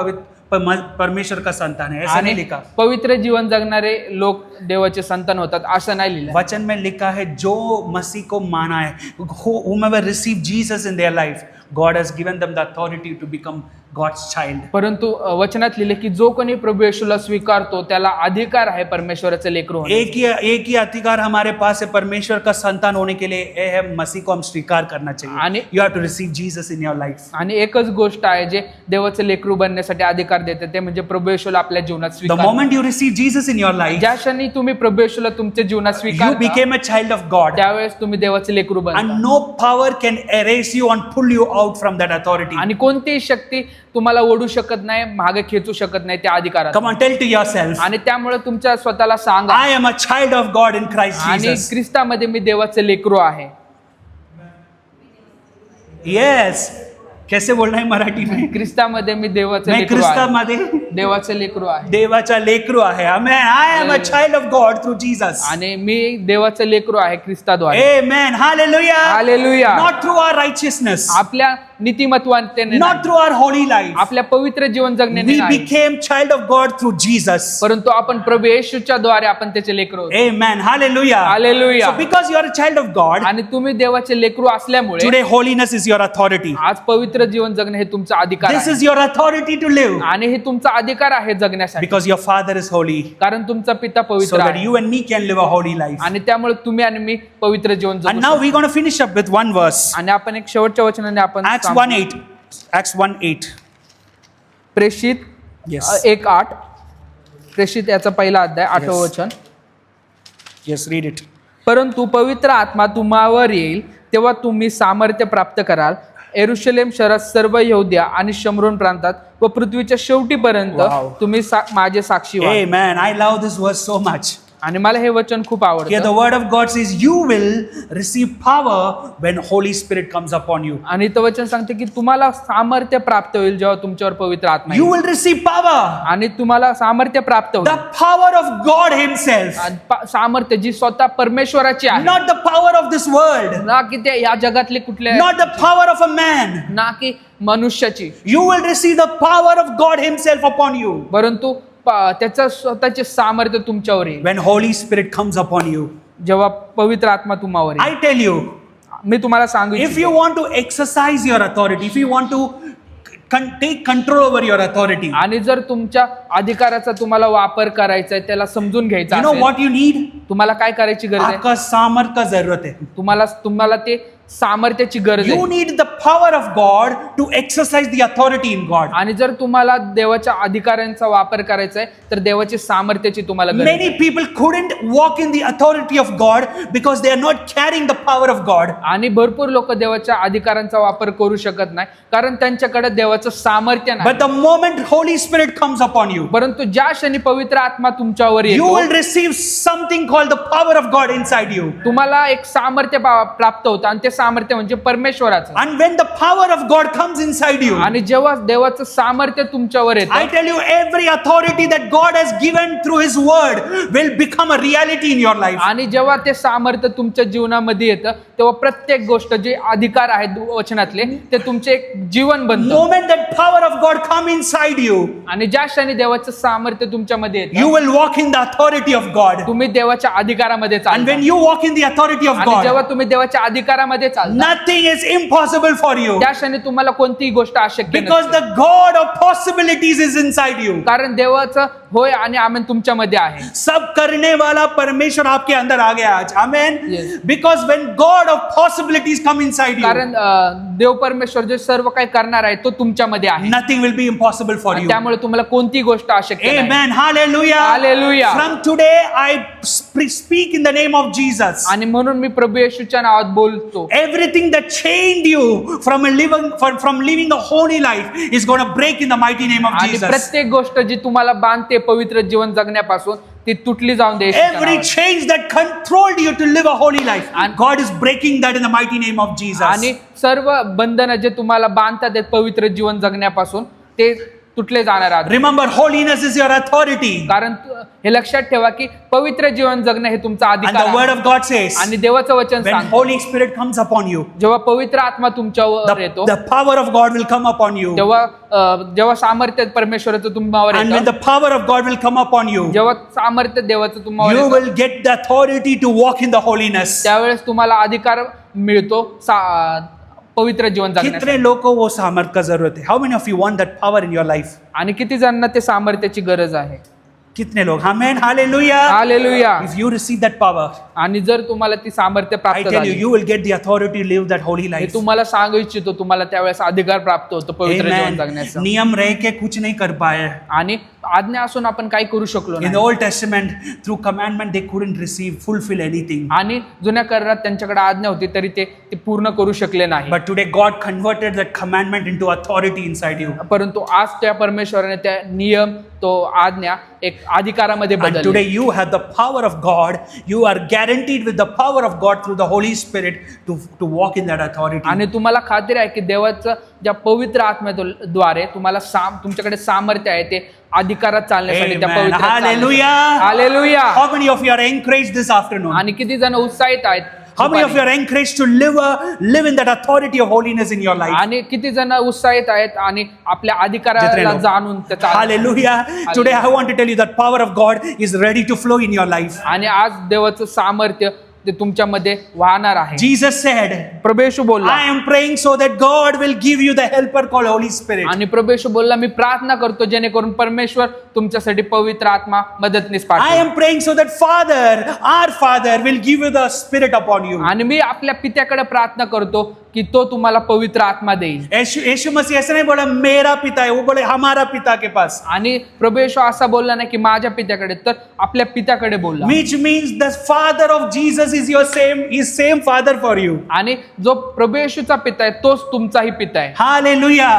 परमेश्वर का संतान है, ऐसा नहीं आणि लिखा. पवित्र जीवन जगणारे लोक देवाचे संतान होतात असं नाही लिहिलं. वचन में लिखा है जो मसीह को माना है, whomever receive Jesus in their life, God has given them the authority to become God's child. परंतु वचनात लिहिले की जो कोणी प्रभू येशूला स्वीकारतो त्याला अधिकार आहे परमेश्वराचे लेकरू होण्याचा. एक ही अधिकार हमारे पास है परमेश्वर का संतान होने के लिए, ये है मसीह को हम स्वीकार करना चाहिए. आणि- You have to receive Jesus in your life. आणि एकच गोष्ट आहे जे देवाचे लेकरू बनण्यासाठी अधिकार देते ते म्हणजे प्रभू येशूला आपल्या जीवनात The स्वीकार. moment you receive Jesus in your life, ज्या क्षणी तुम्ही प्रभू येशूला तुमच्या जीवनात you स्वीकार became a child of God. त्यावेळेस तुम्ही देवाचे लेकरू And बनता. no power can erase you and pull you out from that authority. आणि कोणतीही शक्ती तुम्हाला ओढू शकत नाही, मागे खेचू शकत नाही त्या अधिकारात. Come on, tell to yourself, आणि त्यामुळे तुमच्या स्वतःला सांगा, I am a child of God in Christ आणि Jesus. ख्रिस्तामध्ये मी देवाचे लेकरू आहे. Yes. कैसे बोलना है मराठी में? ख्रिस्तामध्ये मी देवाचे मैं लेकरू आहे. ख्रिस्तामध्ये देवाचे लेकरू आहे. देवाचा लेकरू आहे. Amen. I am a child of God through Jesus. आणि मी देवाचे लेकरू आहे ख्रिस्ताद्वारे. Amen. Hallelujah. Hallelujah. Not through our righteousness. आपल्या नीतिमत्वाने Not through our holy life. आपल्या पवित्र जीवन जगण्याने We नाही, became child of God through Jesus. परंतु आपण प्रभू येशूच्या द्वारे आपण त्याचे लेकरू आहोत. Amen. Hallelujah. Hallelujah. So because you are a child of God, आणि तुम्ही देवाचे लेकरू असल्यामुळे today holiness is your authority. आज पवित्र जीवन जगणे हे तुमचा अधिकार This आहे. is your authority to live आणि हे तुमचा अधिकार आहे जगण्यासाठी, because your Father is holy. कारण तुमचा पिता So पवित्र that आहे. you and me can live a holy life. आणि त्यामुळे तुम्ही आणि मी पवित्र जीवन जगू And now शकतो. we're going to finish up with one verse. आणि आपण एक शेवटच्या वचनाने आपण Acts थांबू. 1:8. Acts 1:8. प्रेषित Yes. 1:8. प्रेषित याचा पहिला अध्याय 8वं Yes. वचन. Yes, read it. परंतु पवित्र आत्मा तुम्हावर येईल तेव्हा तुम्ही सामर्थ्य प्राप्त कराल. येरुशलेम शहरात, सर्व यहुद्या आणि शमरोन प्रांतात व पृथ्वीच्या शेवटीपर्यंत Wow. तुम्ही माझे साक्षी व्हाल. Amen. I love this verse so much. आणि मला हे वचन खूप Here आवडतं. the word of God says, you will receive power when Holy Spirit comes upon you. आणि इथं वचन सांगते की तुम्हाला सामर्थ्य प्राप्त होईल जेव्हा तुमच्यावर पवित्र आत्मा You येईल. will receive power. आणि तुम्हाला सामर्थ्य प्राप्त The होईल. power of God Himself. आणि सामर्थ्य जी स्वतः परमेश्वराची आहे, Not the power of this world. ना की ते या जगातले कुठले, Not the power of a man. ना की मनुष्याची, You will receive the power of God Himself upon you परंतु त्याचं स्वतःचे सामर्थ्य तुमच्यावर येईल when Holy Spirit comes upon you. जेव्हा पवित्र आत्मा तुम्हावर येईल. I tell you, मी तुम्हाला सांगू if इच्छितो, you want to exercise your authority, if you want to take control over your authority, आणि जर तुमच्या अधिकाराचा तुम्हाला वापर करायचा आहे, त्याला समजून घ्यायचा you know असेल, what you need? तुम्हाला काय करायची गरज आहे? आपका सामर्थ का जरूरत है. तुम्हाला ते सामर्थ्याची गरज You आहे. need the power of God to exercise the authority in God. आणि जर तुम्हाला देवाच्या अधिकारांचा वापर करायचा आहे तर देवाची सामर्थ्याची तुम्हाला गरज Many आहे. people couldn't walk in the authority of God because they are not carrying the power of God. आणि भरपूर लोक देवाच्या अधिकारांचा वापर करू शकत नाही कारण त्यांच्याकडे देवाचं सामर्थ्य नाही. But the moment Holy Spirit comes upon you, परंतु ज्या क्षणी पवित्र आत्मा तुमच्यावर you येतो, will receive something called the power of God inside you. तुम्हाला एक सामर्थ्य प्राप्त होतं आणि ते सामर्थ्य म्हणजे परमेश्वराचं. And when the power of God comes inside you, आणि जेव्हा देवाचं सामर्थ्य तुमच्यावर I येतं, tell you, every authority that God has given through His word will become a reality in your life. आणि जेव्हा ते सामर्थ्य तुमच्या जीवनामध्ये येतं तेव्हा प्रत्येक गोष्ट जे अधिकार आहेत वचनातले ते तुमचे एक जीवन बनतं. Moment that power of God come inside you, आणि ज्या क्षणी देवाचं सामर्थ्य तुमच्यामध्ये you येतं will walk in the authority of God. तुम्ही देवाच्या अधिकारामध्ये And चालता. when you walk in the authority of आणि जेव्हा God, तुम्ही देवाच्या अधिकारामध्ये चालता nothing is impossible for you त्या क्षणी तुम्हाला कोणतीही गोष्ट अशक्य because नसते. the God of possibilities is inside you. कारण देवाचं होय आणि आमेन तुमच्यामध्ये आहे. सब करने वाला परमेश्वर आपके अंदर आ गया आज. Amen. Yes. Because when God of possibilities come inside you, कारण देव परमेश्वर जे सर्व काही करणार आहे तो तुमच्यामध्ये आहे. nothing will be impossible for आणि you. त्यामुळे तुम्हाला कोणतीही गोष्ट अशक्य नाही. Amen. Hallelujah. Hallelujah. From today I speak in the name of Jesus. आणि म्हणून मी प्रभू येशूच्या नावात बोलतो. Everything that chained you from living a holy life is going to break in the mighty name of आणि Jesus. प्रत्येक गोष्ट जी तुम्हाला बांधते पवित्र जीवन जगण्यापासून ती तुटली जाऊन दे येशूच्या Every नावात. chains that controlled you to live a holy life, And- God is breaking that in the mighty name of Jesus. आणि सर्व बंधन जे तुम्हाला बांधतात आहेत पवित्र जीवन जगण्यापासून ते तुटले जाणार आहेत. Remember, holiness is your authority. कारण हे लक्षात ठेवा की पवित्र जीवन जगणं हे तुमचा And अधिकार the word आहे. of God says, आणि देवाचं वचन when सांगतं Holy Spirit comes upon you, जेव्हा पवित्र आत्मा तुमच्यावर येतो the power of God will come upon you. जेव्हा सामर्थ्य परमेश्वराचं तुम्हावर And when येतं, the power of God will come upon you, जेव्हा सामर्थ्य देवाचं तुम्हावर you येतं, will get the authority to walk in the holiness. त्यावेळेस तुम्हाला अधिकार मिळतो पवित्र जीवन जगण्यासाठी. कितने लोगों को वो सामर्थ का जरूरत है? How many of you want that power in your life? आणि किती जणांना ते सामर्थ्याची गरज आहे. कितने लोग? Amen. Hallelujah. Hallelujah. If you receive that power, आणि जर तुम्हाला ती सामर्थ्य I प्राप्त tell you, झाली, you will get the authority to live that holy हे life. तुम्हाला सांगू इच्छितो तुम्हाला त्यावेळेस अधिकार प्राप्त होतो पवित्र जीवन Amen. जगण्याचा. नियम रह के कुछ नहीं कर पाए. आणि आज्ञा असून आपण काही करू शकलो In the नाही. Old Testament, through commandment, they couldn't fulfill anything. आणि जुन्या करारात त्यांच्याकडे आज्ञा होती तरी ते पूर्ण करू शकले नाही. But today, God converted that commandment into authority inside you. परंतु आज त्या परमेश्वराने त्या नियम तो आज्ञा एक अधिकारामध्ये And बदलले. today, you have the power of God. You are guaranteed with the power of God through the Holy Spirit to walk in that authority. आणि तुम्हाला खात्री आहे की देवाचं ज्या पवित्र आत्म्याद्वारे तुम्हाला तुमच्याकडे सामर्थ्य आहे ते अधिकारात चालण्यासाठी त्या Amen. पवित्र Hallelujah. Hallelujah. How many of you are encouraged this afternoon? आणि किती जण उत्साहित आहेत How many of you are encouraged to live in that authority of holiness in your life? आणि किती जण उत्साहित आहेत आणि आपल्या अधिकाराला जाणून त्याचा Hallelujah. Today I want to tell you that power of God is ready to flow in your life. आणि आज देवाचं सामर्थ्य ते तुमच्यामध्ये वाहणार आहे. Jesus said, प्रभू येशू बोलला I am praying so that God will give you the helper called Holy Spirit. आणि प्रभू येशू बोलला मी प्रार्थना करतो जेणेकरून परमेश्वर तुमच्यासाठी पवित्र आत्मा मदतनीस I पाठवेल. am praying so that our Father will give you the Spirit upon you. आणि मी आपल्या पित्याकडे प्रार्थना करतो की तो तुम्हाला पवित्र आत्मा देईल. यीशु मसीह ऐसा नहीं बोला मेरा पिता है, वो बोले हमारा पिता के पास. आणि प्रभू येशू असा बोलला नाही की माझ्या पित्याकडे तर आपल्या पित्याकडे बोलला. Which means the Father of Jesus is same Father for you. आणि जो प्रभू येशूचा पिता आहे तोच तुमचाही पिता आहे. Hallelujah.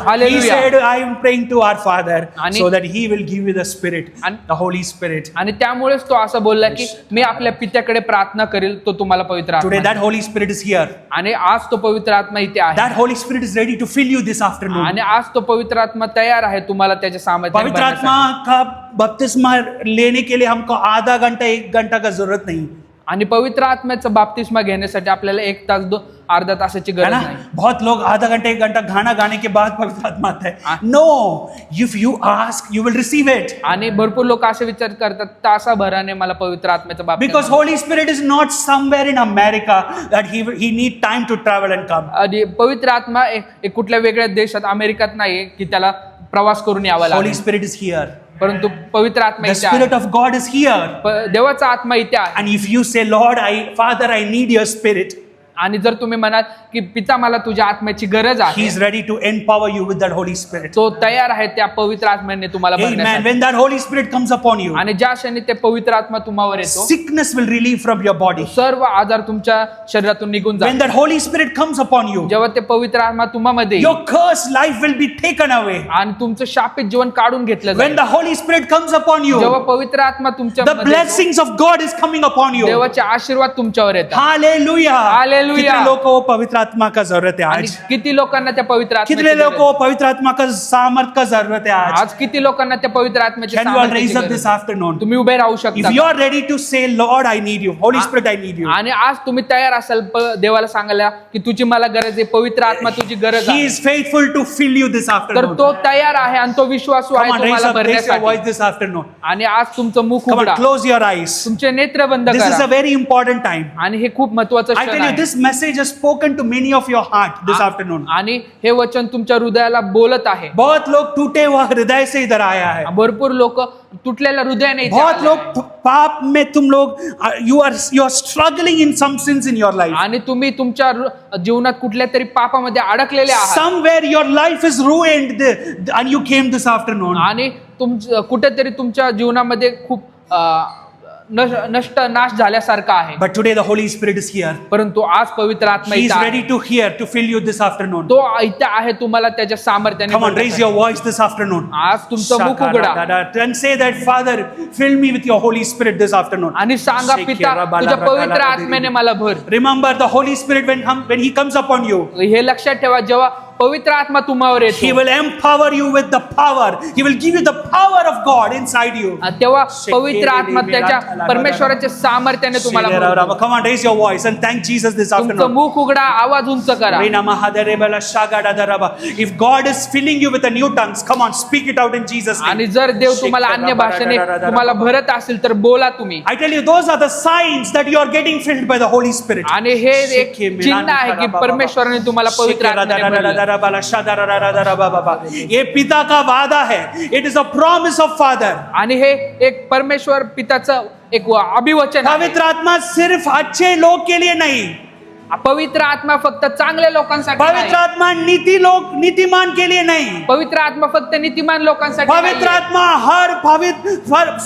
Hallelujah. He said, I am praying to our Father आणि- so that He will give you the Spirit, आणि- the Holy Spirit. आणि त्यामुळेच तो असं बोलला की मी आपल्या पित्याकडे प्रार्थना करेल तो तुम्हाला पवित्र आत्मा Today देईल. that Holy Spirit is here. आणि आज तो पवित्र आत्मा इथे आहे. That Holy Spirit is ready to fill you this afternoon. आणि आज तो पवित्र आत्मा तयार आहे तुम्हाला त्याच्या सामर्थ्याने पवित्र आत्मा भरण्यासाठी. का बपतिस्मा लेने के लिए हमको आधा घंटा 1 घंटा का जरूरत नहीं आणि पवित्र आत्म्याचा बाप्तिस्मा घेण्यासाठी आपल्याला 1 तास अर्धा तासाची है गरज ना. नाही. बहुत लोग आधा घंटा 1 घंटा गाना गाने के बाद पवित्र आत्मा आता है. No, if you ask you will receive it. आणि भरपूर लोक असे विचार करतात तासाभराने मला पवित्र आत्म्याचा Because बाप्तिस्मा. Holy Spirit is not somewhere in America that he need time to travel and come. आणि पवित्र आत्मा एक कुठल्या वेगळ्या देशात अमेरिकात नाही की त्याला प्रवास करून यावा Holy लागेल. Spirit is here. परंतु पवित्र आत्मा The इथे आहे. Spirit of God is here. देवाचा आत्मा इथे आहे. And if you say, Lord, Father, I need your Spirit, आणि जर तुम्ही म्हणाल की पिता मला तुझ्या आत्म्याची गरज He आहे is ready to empower you with that Holy Spirit. तो तयार आहे त्या पवित्र आत्म्याने तुम्हाला Amen. भरण्यासाठी. When that Holy Spirit comes upon you, आणि ज्या क्षणी ते पवित्र आत्मा तुम्हावर येतो sickness will relieve from your body. सर्व आजार तुमच्या शरीरातून निघून When जातात. that Holy Spirit comes upon you, जेव्हा ते पवित्र आत्मा तुम्हामध्ये येईल your cursed life will be taken away. आणि तुमचं शापित जीवन काढून घेतलं When जाईल. the Holy Spirit comes upon you, जेव्हा पवित्र आत्मा तुमच्या the blessings of God is coming upon you. देवाचे आशीर्वाद तुमच्यावर येतात. Hallelujah. Hallelujah. कितने लोगों को पवित्र आत्मा का जरूरत है आणि आज? किती लोकांना त्या पवित्र कितने आत्म्याची लोगों गरज को पवित्र आत्मा का सामर्थ का जरूरत है आहे? आज? आज किती लोकांना त्या पवित्र आत्म्याची Can you all सामर्थ्याची raise up गरज this आहे? afternoon? तुम्ही उभे राहू If शकता you are ready to say, Lord, I need you. Holy Spirit, I need you. आणि आज तुम्ही तयार असाल देवाला सांगायला की तुझी मला गरज आहे पवित्र आत्मा तुझी गरज He आहे is faithful to fill you this तर afternoon. तो तयार आहे आणि तो विश्वासू Come आहे on, raise तुम्हाला your भरण्यासाठी. voice this afternoon. आणि आज तुमचं मुख Come उघडा on, close your eyes. तुमचे नेत्र बंद This is a करा very important time. आणि हे खूप महत्वाचं I क्षण tell you, आहे. this message has spoken to many of your heart this afternoon. आणि हे वचन तुमच्या हृदयाला बोलत आहे. बहुत लोग टूटे हुआ हृदय से इधर आया है. भरपूर लोक तुटलेल्या हृदयाने इथे बहुत आले लोग आहे. पाप में तुम लोग you are struggling in some sins in your life. आणि तुम्ही तुमच्या जीवनात कुठल्या तरी पापामध्ये अडकलेले आहात Somewhere your life is ruined and you came this afternoon. आणि कुठेतरी तुमच्या जीवनामध्ये खूप नष्ट नाश झाल्यासारखा आहे. But today the Holy Spirit is here. परंतु आज पवित्र आत्मा He is इथे आहे. ready to hear, to fill you this afternoon. तो इथे आहे तुम्हाला त्याच्या सामर्थ्याने Come on, raise भरण्यासाठी. your voice this afternoon. आज तुमचं मुख उघडा And say that, Father, fill me with your Holy Spirit this afternoon. आणि सांगा पिता तुझ्या पवित्र आत्म्याने मला भर. Remember the Holy Spirit when He comes upon you, हे लक्षात ठेवा जेव्हा पवित्र आत्मा तुम्हावर He येतो will empower you with the power. He will give you the power of God inside you. तेव्हा पवित्र आत्मा त्याच्या परमेश्वराच्या सामर्थ्याने तुम्हाला भरतो. Come on, raise your voice and thank Jesus this तुमचं afternoon. मुख उघडा आवाज उंच करा. If God is filling you with the new tongues, come on, speak it out in Jesus' name. आणि जर देव तुम्हाला अन्य भाषेने तुम्हाला भरत असेल तर बोला तुम्ही. I tell you, those are the signs that you are getting filled by the Holy Spirit. आणि हे एक चिन्ह आहे की परमेश्वराने तुम्हाला पवित्र आत्म्याने भरलं. ये पिता का वादा है. It is a promise of Father. आणि हे एक परमेश्वर पिताचं एक अभिवचन आहे. पवित्र आत्मा सिर्फ अच्छे लोग के लिए नहीं. पवित्र आत्मा फक्त चांगल्या लोकांसाठी पवित्र नाही. आत्मा नीतिमान के लिए नहीं. पवित्र आत्मा फक्त नीतिमान लोकांसाठी पवित्र नाहीये. आत्मा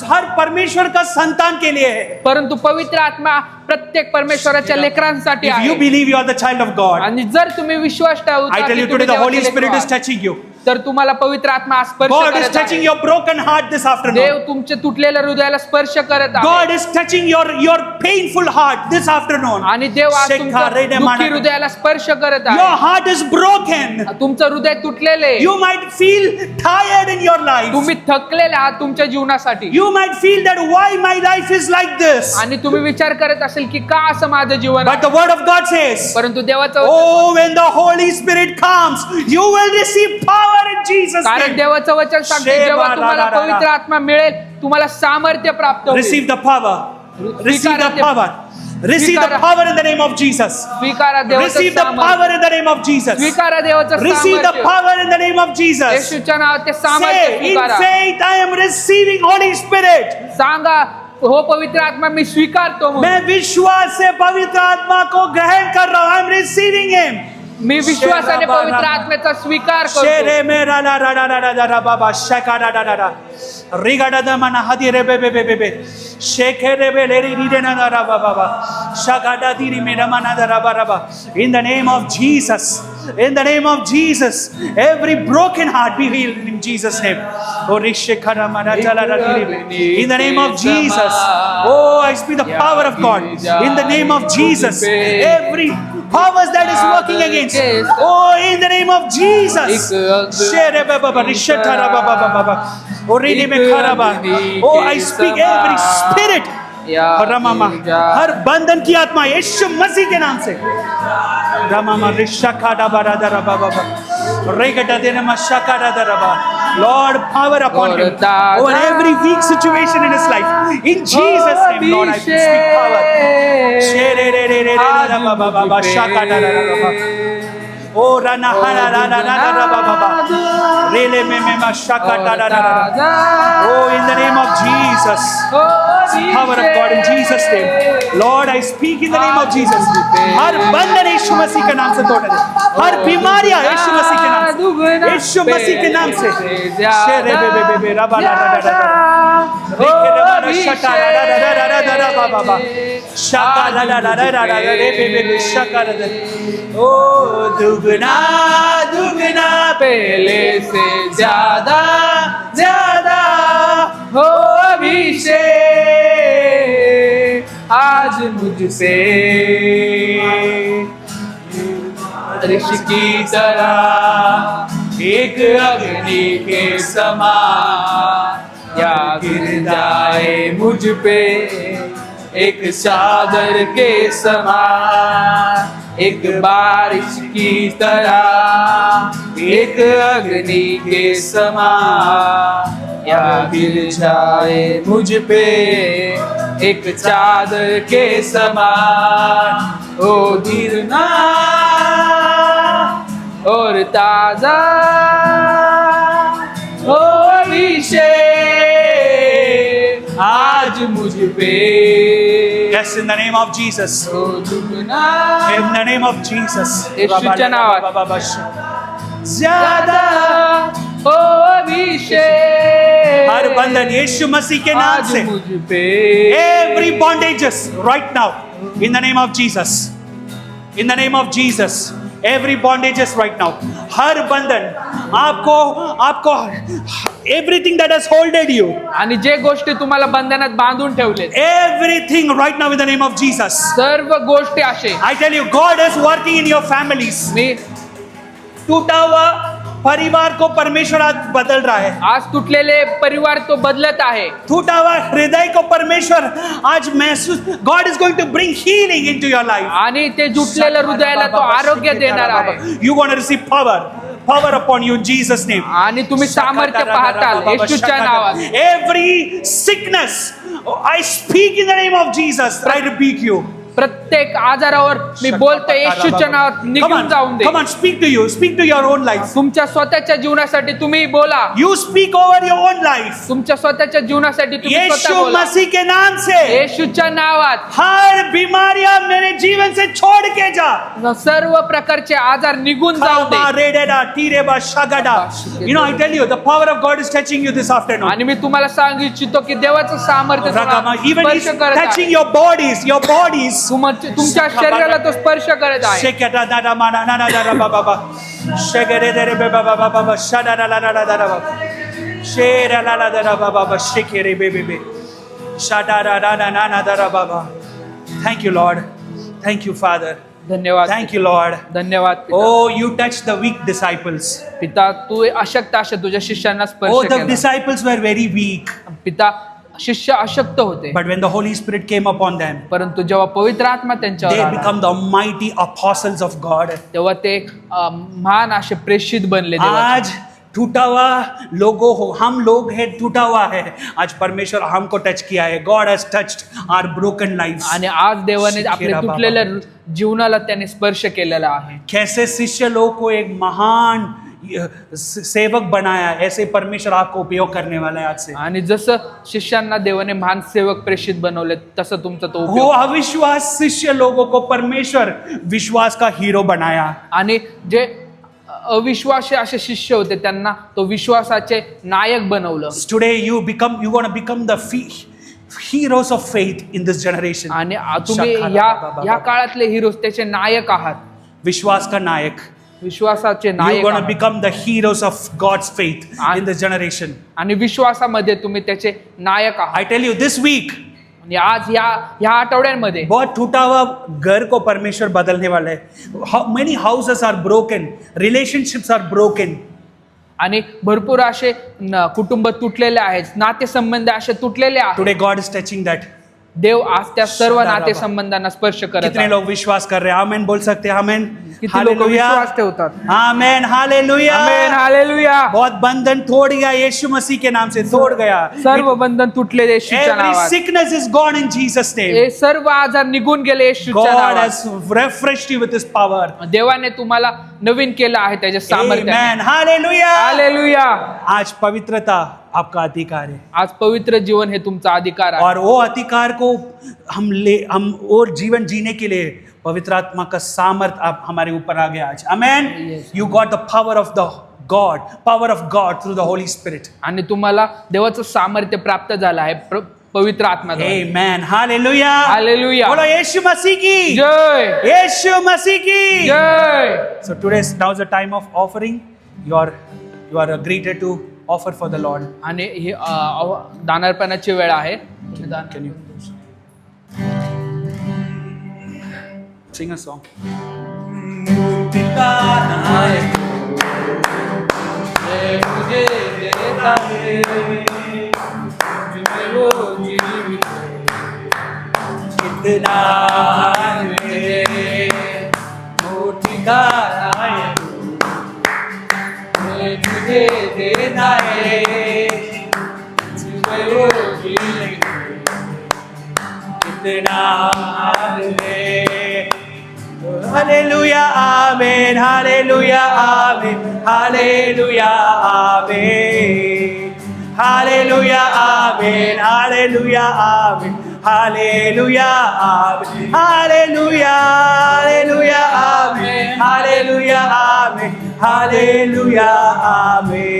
हर परमेश्वर का संतान के लिए है. परंतु पवित्र आत्मा प्रत्येक परमेश्वराच्या लेकरांसाठी If you आहे. believe you are the child of God, आणि जर तुम्ही विश्वास ठेवता I tell की you तुम्ही today the Holy देवाचे Spirit लेकरं is आहात, touching you. तर तुम्हाला पवित्र आत्मा आज स्पर्श God is करत touching आहे. your broken heart this afternoon. देव तुमच्या तुटलेल्या हृदयाला स्पर्श करत आहे. God is touching your painful heart this afternoon. आणि देव आज तुमच्या दुःखी हृदयाला स्पर्श करत Your आहे. heart is broken. तुमचं हृदय तुटलेले, You might feel tired in your life. तुम्ही थकलेले आहात तुमच्या जीवनासाठी. You might feel that why my life is like this. आणि तुम्ही विचार करत असेल की का असं माझं जीवन But आहे. the word of God says, परंतु देवाचं oh, when the Holy Spirit comes, you will receive power in Jesus' कारण name. देवाचं वचन सांगते शेबा जेव्हा रा तुम्हाला रा रा रा. पवित्र आत्मा मिळेल तुम्हाला सामर्थ्य प्राप्त होईल. Receive the power. Receive the स्वीकारा power. Receive the स्वीकारा. power in the name of Jesus. स्वीकारा देवाचं Receive the सामर्थ्य. power in the name of Jesus. स्वीकारा देवाचं Receive the सामर्थ्य. power in the name of Jesus. येशूच्या नावात ते सामर्थ्य Say, in स्वीकारा. faith, I am receiving Holy Spirit. सांगा हो पवित्र आत्मा मी स्वीकारतो म्हणून. मैं विश्वास से पवित्र आत्मा को ग्रहण कर रहा हूं. I am receiving Him. मी विश्वासाने शेरा पवित्र बारा. आत्म्याचा स्वीकार करतो. शेरे मेरा ला रा रा रा रा रा बाबा शका रा रा रा रा रिगाडा दा मना हदी रे बे बे बे बे बे शेखे रे बे ले री रे ना रा बा बाबा शगाडा दी री मेरा मना दा रा बा रा बा. In the name of Jesus, in the name of Jesus, every broken heart be healed in Jesus' name. Oh, rishekara mara chala ra di ri. In the name of Jesus, oh, I speak the power of God. In the name of Jesus, every powers that is working against. Oh, in the name of Jesus. Shere ba ba ba rishetara ba ba ba ba ba. Oh, rini me kharaba. Oh, I speak every spirit. रमामा हर बंधन की आत्मा यीशु मसीह के नाम से रमामा रिशका डबा रा रा बा बा रेगटा देना मशका रा रा बा. Lord, power upon him over every weak situation in his life. In Jesus' name, Lord, I speak power. Shere re re re ra ba ba ba shaka ra ra ba. Oh, rana hara ra ra ra ba ba ba. Rele me ma shaka ra ra ra. Oh, in the name of Jesus. Power of God in Jesus' name. Lord, I speak in the name of Jesus. हर बंधन यीशु मसीह के नाम से तोड़ दे. हर बीमारियां यीशु मसीह के नाम से. यीशु मसीह के नाम से. शेरे बे बे बे बे रबा रा रा रा रा. रिखे रा रा शका रा रा रा रा रा रा बा बा बा. शका रा रा रा रा रा रा रे बे बे बे शका रा रा. ओ दुगना दुगना पहले से ज्यादा ज्यादा हो अभिषेक आज मुझसे ऋषि की तरह एक अग्नि के समान या गिर जाए मुझ पे एक चादर के समान एक बारिश की तरह एक अग्नि के समान या गिर जाए मुझ पे एक चादर के समान ओ गिरना और ताजा ओ अभिषेक आज मुझ पे. Yes, in the name of Jesus. ओ दुगना In the name of Jesus. येशूच्या नावात. ज्यादा ओ अभिषेक हर बंधन यीशु मसीह के नाम आज से. मुझ पे Every bondages right now in the name of Jesus. In the name of Jesus. Every bondages right now. हर बंधन आपको everything that has holded you. आणि जे गोष्टी तुम्हाला बंधनात बांधून ठेवले Everything right now in the name of Jesus. सर्व गोष्टी असे I tell you, God is working in your families. मी टूटा हुआ परिवार को परमेश्वर आज बदल रहा है. आज तुटलेले परिवार तो बदलत आहे. टूटा हुआ हृदय को परमेश्वर आज महसूस. God is going to bring healing into your life. आणि ते जुटलेल्या हृदयाला तो आरोग्य देणार आहे. You want to receive power upon you in Jesus' name. आणि तुम्ही सामर्थ्य पाहताल येशूच्या नावात. Every sickness, I speak in the name of Jesus. I rebuke you. प्रत्येक आजारावर मी बोलतो येशूच्या नावात निघून जाऊन दे. Come on, speak to you. Speak to your own life. तुमच्या स्वतःच्या जीवनासाठी तुम्ही बोला. You speak over your own life. तुमच्या स्वतःच्या जीवनासाठी तुम्ही स्वतः यीशु बोला. मसीह के नाम से येशूच्या नावात हर बीमारियां मेरे जीवन से छोड़ के जा. सर्व प्रकारचे आजार निघून जाऊ दे. You know, I tell you, the power of God is touching you this afternoon. आणि मी तुम्हाला सांगू इच्छितो की देवाचं सामर्थ्य तुम्हाला Even स्पर्श He's करत आहे. touching your bodies, your bodies. तुमच्या शरीराला तो स्पर्श करत आहे. Sheketa da da ma na na na da da ba ba ba. Shekere de be ba ba ba ba ba. Shada la la la la da da ba. Shera la la da da ba ba ba. Shekere be be be. Shada da da na na na da da ba ba. Thank you, Lord. Thank you, Father. धन्यवाद. Thank you, Lord. धन्यवाद पिता. Oh, you touched the weak disciples. पिता तू अशक्त अशा तुझ्या शिष्यांना Oh, स्पर्श the केला. disciples were very weak. पिता शिष्य अशक्त होते, But when the Holy Spirit came upon them, परंतु जेव्हा पवित्र आत्मा त्यांच्यावर they आला, become the mighty apostles of God. तेव्हा ते महान असे प्रेषित बनले देवाचे. आज टूटा हुआ लोगों हो, हम लोग है टूटा हुआ है. आज परमेश्वर हमको टच किया है. God has touched our broken lives. आणि आज देवाने आपल्या तुटलेल्या जीवनाला त्याने स्पर्श केलेला आहे. कैसे शिष्य लोग को एक महान सेवक बनाया, ऐसे परमेश्वर आपको उपयोग करने वाला है आज से. आणि जसं शिष्यांना देवाने महान सेवक प्रेषित बनवले तसं तुमचा तो वो उपयोग. अविश्वास शिष्य लोगों को परमेश्वर विश्वास का हीरो बनाया. आणि जे अविश्वासी असे शिष्य होते त्यांना तो विश्वासाचे नायक बनवलं. Today you gonna become the heroes of faith in this generation. आणि तुम्ही या काळातले हिरोज त्याचे नायक आहात. विश्वास का नायक. विश्वासाचे You're नायक gonna आहात. become the heroes of God's faith in this generation. आणि विश्वासामध्ये तुम्ही त्याचे नायक आहात. I tell you, this week आणि आज या आठवड्यांमध्ये बहुत टूटा हुआ घर को परमेश्वर बदलने वाला है. Many houses are broken, relationships are broken. आणि भरपूर असे कुटुंब तुटलेले आहेत, नातेसंबंध असे तुटलेले आहेत. Today God is touching that. देव आज त्या सर्व नातेसंबंधांना स्पर्श करत कितने आहे. लोग विश्वास कर रहे हैं? आमेन बोल सकते हैं? आमेन. किती लोक विश्वास ठेवतात? आमेन. हालेलुया. आमेन. हालेलुया. बहुत बंधन तोड़ गया यीशु मसीह के नाम से, तोड़ गया. सर्व बंधन तुटले येशूच्या Every नावात. sickness is gone in Jesus' name. हे सर्व आजार निघून गेले येशूच्या God नावात. has refreshed you with His power. देवाने तुम्हाला नवीन केलं आहे त्याच्या सामर्थ्याने. Amen. Hallelujah. हालेलुया. आज पवित्रता आपका अधिकार है, आज पवित्र जीवन हे तुमचा अधिकार आहे. और वो अधिकार को हम और जीवन जीने के लिए पवित्र आत्मा का सामर्थ आप हमारे ऊपर आ गया आज. Amen. Yes. You got the power of God through the Holy Spirit. आणि तुम्हाला देवाचं सामर्थ्य प्राप्त झालं आहे पवित्र आत्म्याद्वारे. Amen. Hallelujah. हालेलुया. बोलो यीशु मसीह की जय. यीशु मसीह की जय. So now's the time of offering. You are greeted to offer for the Lord. आणि ही दानार्पणाची वेळ आहे. तुम्ही दान Can you sing a song? Hallelujah, amen, hallelujah, amen, hallelujah, amen, hallelujah, amen, hallelujah, amen, hallelujah, amen, hallelujah, hallelujah, amen, hallelujah, amen, hallelujah, amen,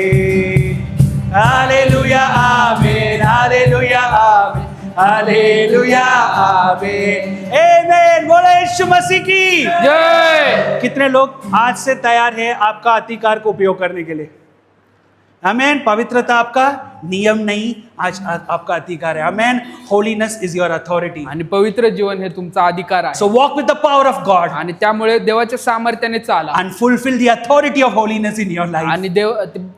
hallelujah, amen, hallelujah, amen, hallelujah, amen, amen. बोलो यीशु मसीह की जय. कितने लोग आज से तैयार हैं आपका अधिकार को उपयोग करने के लिए? आमेन. पवित्रता आपका नियम नहीं, आज आपका अधिकार है. Amen. Holiness is your authority. आणि पवित्र जीवन हे तुमचा अधिकार आहे. So walk with the power of God आणि त्यामुळे देवाच्या सामर्थ्याने चाला and fulfill the authority of holiness in your life. आणि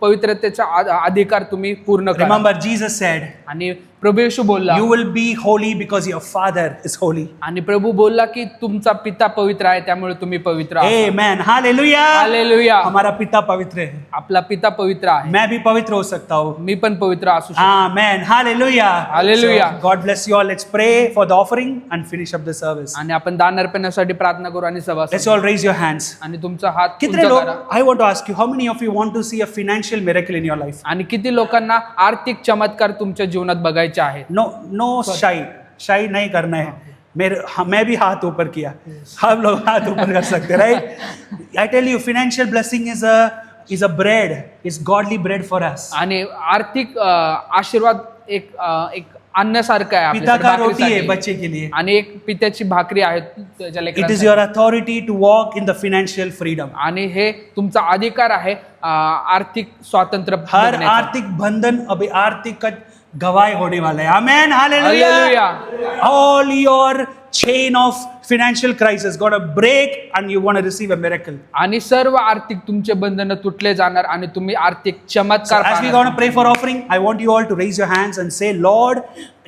पवित्रतेचा अधिकार तुम्ही पूर्ण करा. Remember, Jesus said, आणि प्रभू येशू बोलला, you will be holy because your Father is holy. आणि प्रभू बोलला की तुमचा पिता पवित्र आहे त्यामुळे तुम्ही पवित्र आहात. Amen. Hallelujah. हालेलुया. हमारा पिता पवित्र है. आपला पिता पवित्र आहे. मैं भी पवित्र हो सकता हूँ. मी पण पवित्र पवित्र असू शकतो. Amen. Hallelujah. Hallelujah. So, God bless you all. Let's pray for the offering and finish up the service. आणि आपण दान अर्पणासाठी प्रार्थना करू आणि सभा Let's all raise your hands. आणि तुमचा हात कितने उंचा लोग, करा. I want to ask you, how many of you want to see a financial miracle in your life? आणि किती लोकांना आर्थिक चमत्कार तुमच्या जीवनात बघायचे आहेत. No shy नहीं करना है. मैं भी हाथ ऊपर किया. हम लोग हाथ ऊपर कर सकते, right? I tell you, financial blessing is a bread. It's godly bread for us. आणि आर्थिक आशीर्वाद एक अन्नासारखं आहे पिता आपल्यासाठी, का रोटी है भाकरीसाठी. बच्चे के लिए. आणि एक पित्याची भाकरी आहे त्याच्या It is लेकरांसाठी. your authority to walk in the financial freedom. आणि हे तुमचा अधिकार आहे आर्थिक स्वातंत्र्य हर बघण्याचा. आर्थिक बंधन अभी आर्थिक का गवाह होने वाला है. Amen. Hallelujah. Hallelujah. All your chain of financial crisis got to break and you want to receive a miracle. आणि सर्व आर्थिक तुमचे बंधन तुटले जाणार आणि तुम्ही आर्थिक So चमत्कार as we पाहणार. going to pray for offering, I want you all to raise your hands and say, Lord,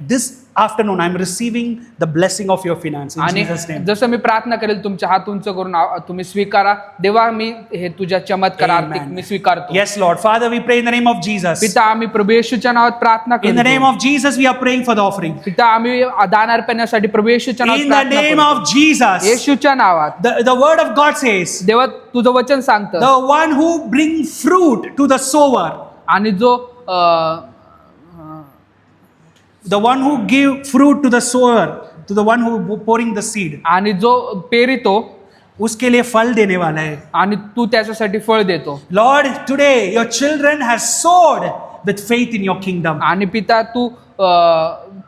this afternoon I'm receiving the blessing of your finance in आणि Jesus' name. जसं मी प्रार्थना करेल तुमचे हात उंच करून तुम्ही स्वीकारा. देवा मी हे तुझ्या चमत्कार आर्थिक Amen. मी स्वीकारतो. Yes, Lord. Father, we pray in the name of Jesus. पिता आम्ही प्रभू येशूच्या नावात प्रार्थना In the name करतो. of Jesus, we are praying for the offering. पिता आम्ही दान अर्पणासाठी प्रभू येशूच्या नावात In the प्रार्थना name करतो. of Jesus. येशूच्या नावात. The word of God says, देवा तुझं वचन सांगतं. the one who brings fruit to the sower, आणि जो the one who give fruit to the sower, to the one who pouring the seed, आणि जो पेरितो उसके लिए फल देने वाला है. आणि तू त्याच्यासाठी फळ देतो. Lord, today your children have sowed with faith in your kingdom. आणि पिता तू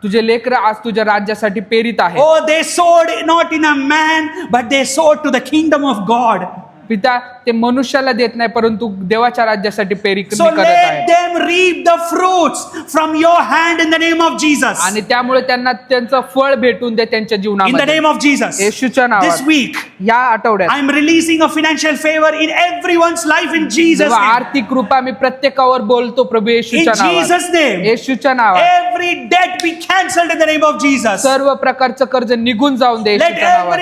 तुझे लेकर आज तुझ्या राज्यासाठी पेरित आहे. Oh, they sowed not in a man, but they sowed to the kingdom of God. पिता ते मनुष्याला देत नाही परंतु देवाच्या राज्यासाठी पेरित So करत let आहे. them reap the fruits from your hand in the name of Jesus. आणि त्यामुळे त्यांना त्यांचं फळ भेटून दे त्यांच्या In the जीवनामध्ये. name of Jesus. येशूच्या This नावात week, या आठवड्यात I'm releasing a financial favor in everyone's life in Jesus' जेव्हा name. आर्थिक कृपा मी प्रत्येकावर बोलतो प्रभू In येशूच्या नावात. Jesus' name. येशूच्या नावात Every debt be cancelled in the name of Jesus. सर्व प्रकारचं कर्ज निघून जाऊन दे Let येशूच्या नावात.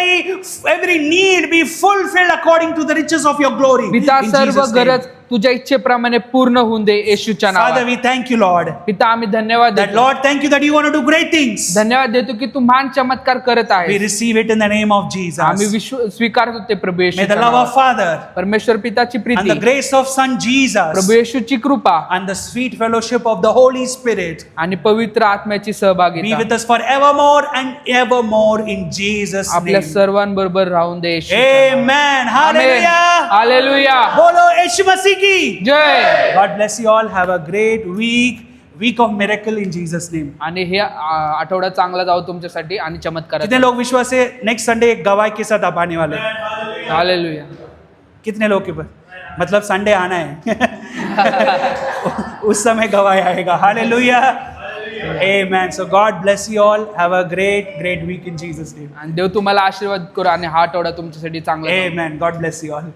every need be fulfilled according to the riches of your glory. पिता In सर्व Jesus' name. गरज तुझ्या इच्छेप्रमाणे पूर्ण होऊन दे येशूच्या Father, नावात. we thank you, Lord. पिता आम्ही धन्यवाद That देतो. Lord, thank you that you want to do great things. धन्यवाद देतो की तू महान चमत्कार करत We आहे. receive it in the name of आम्ही Jesus. स्वीकारतो ते प्रभू May येशूच्या the love नावात. of Father परमेश्वर पिताची and Preeti the grace of Son Jesus प्रभू येशूची कृपा and the sweet fellowship of the Holy Spirit आणि पवित्र आत्म्याची be सहभागिता with us forevermore and evermore in Jesus' आपल्या name. सर्वांबरोबर राहून दे येशूच्या नावात. Amen. आमेन. Hallelujah. हालेलुया. बोलो यीशु मसीह की. जय. God bless you all. Have a great week of miracle in Jesus' name. आणि हे आठवडा चांगला जाऊ तुमच्यासाठी आणि चमत्कार. कितने लोग विश्वास से नेक्स्ट संडे एक गवाह के साथ आप आने वाले हैं? हालेलुया. कितने लोग के पास? मतलब संडे आना है. उस समय गवाह आएगा. Hallelujah. Amen. So God bless you all. Have a great week in Jesus' name. आणि देव तुम्हाला आशीर्वाद करू आणि हा आठवडा तुमच्यासाठी चांगला जाऊ. Amen. God bless you all.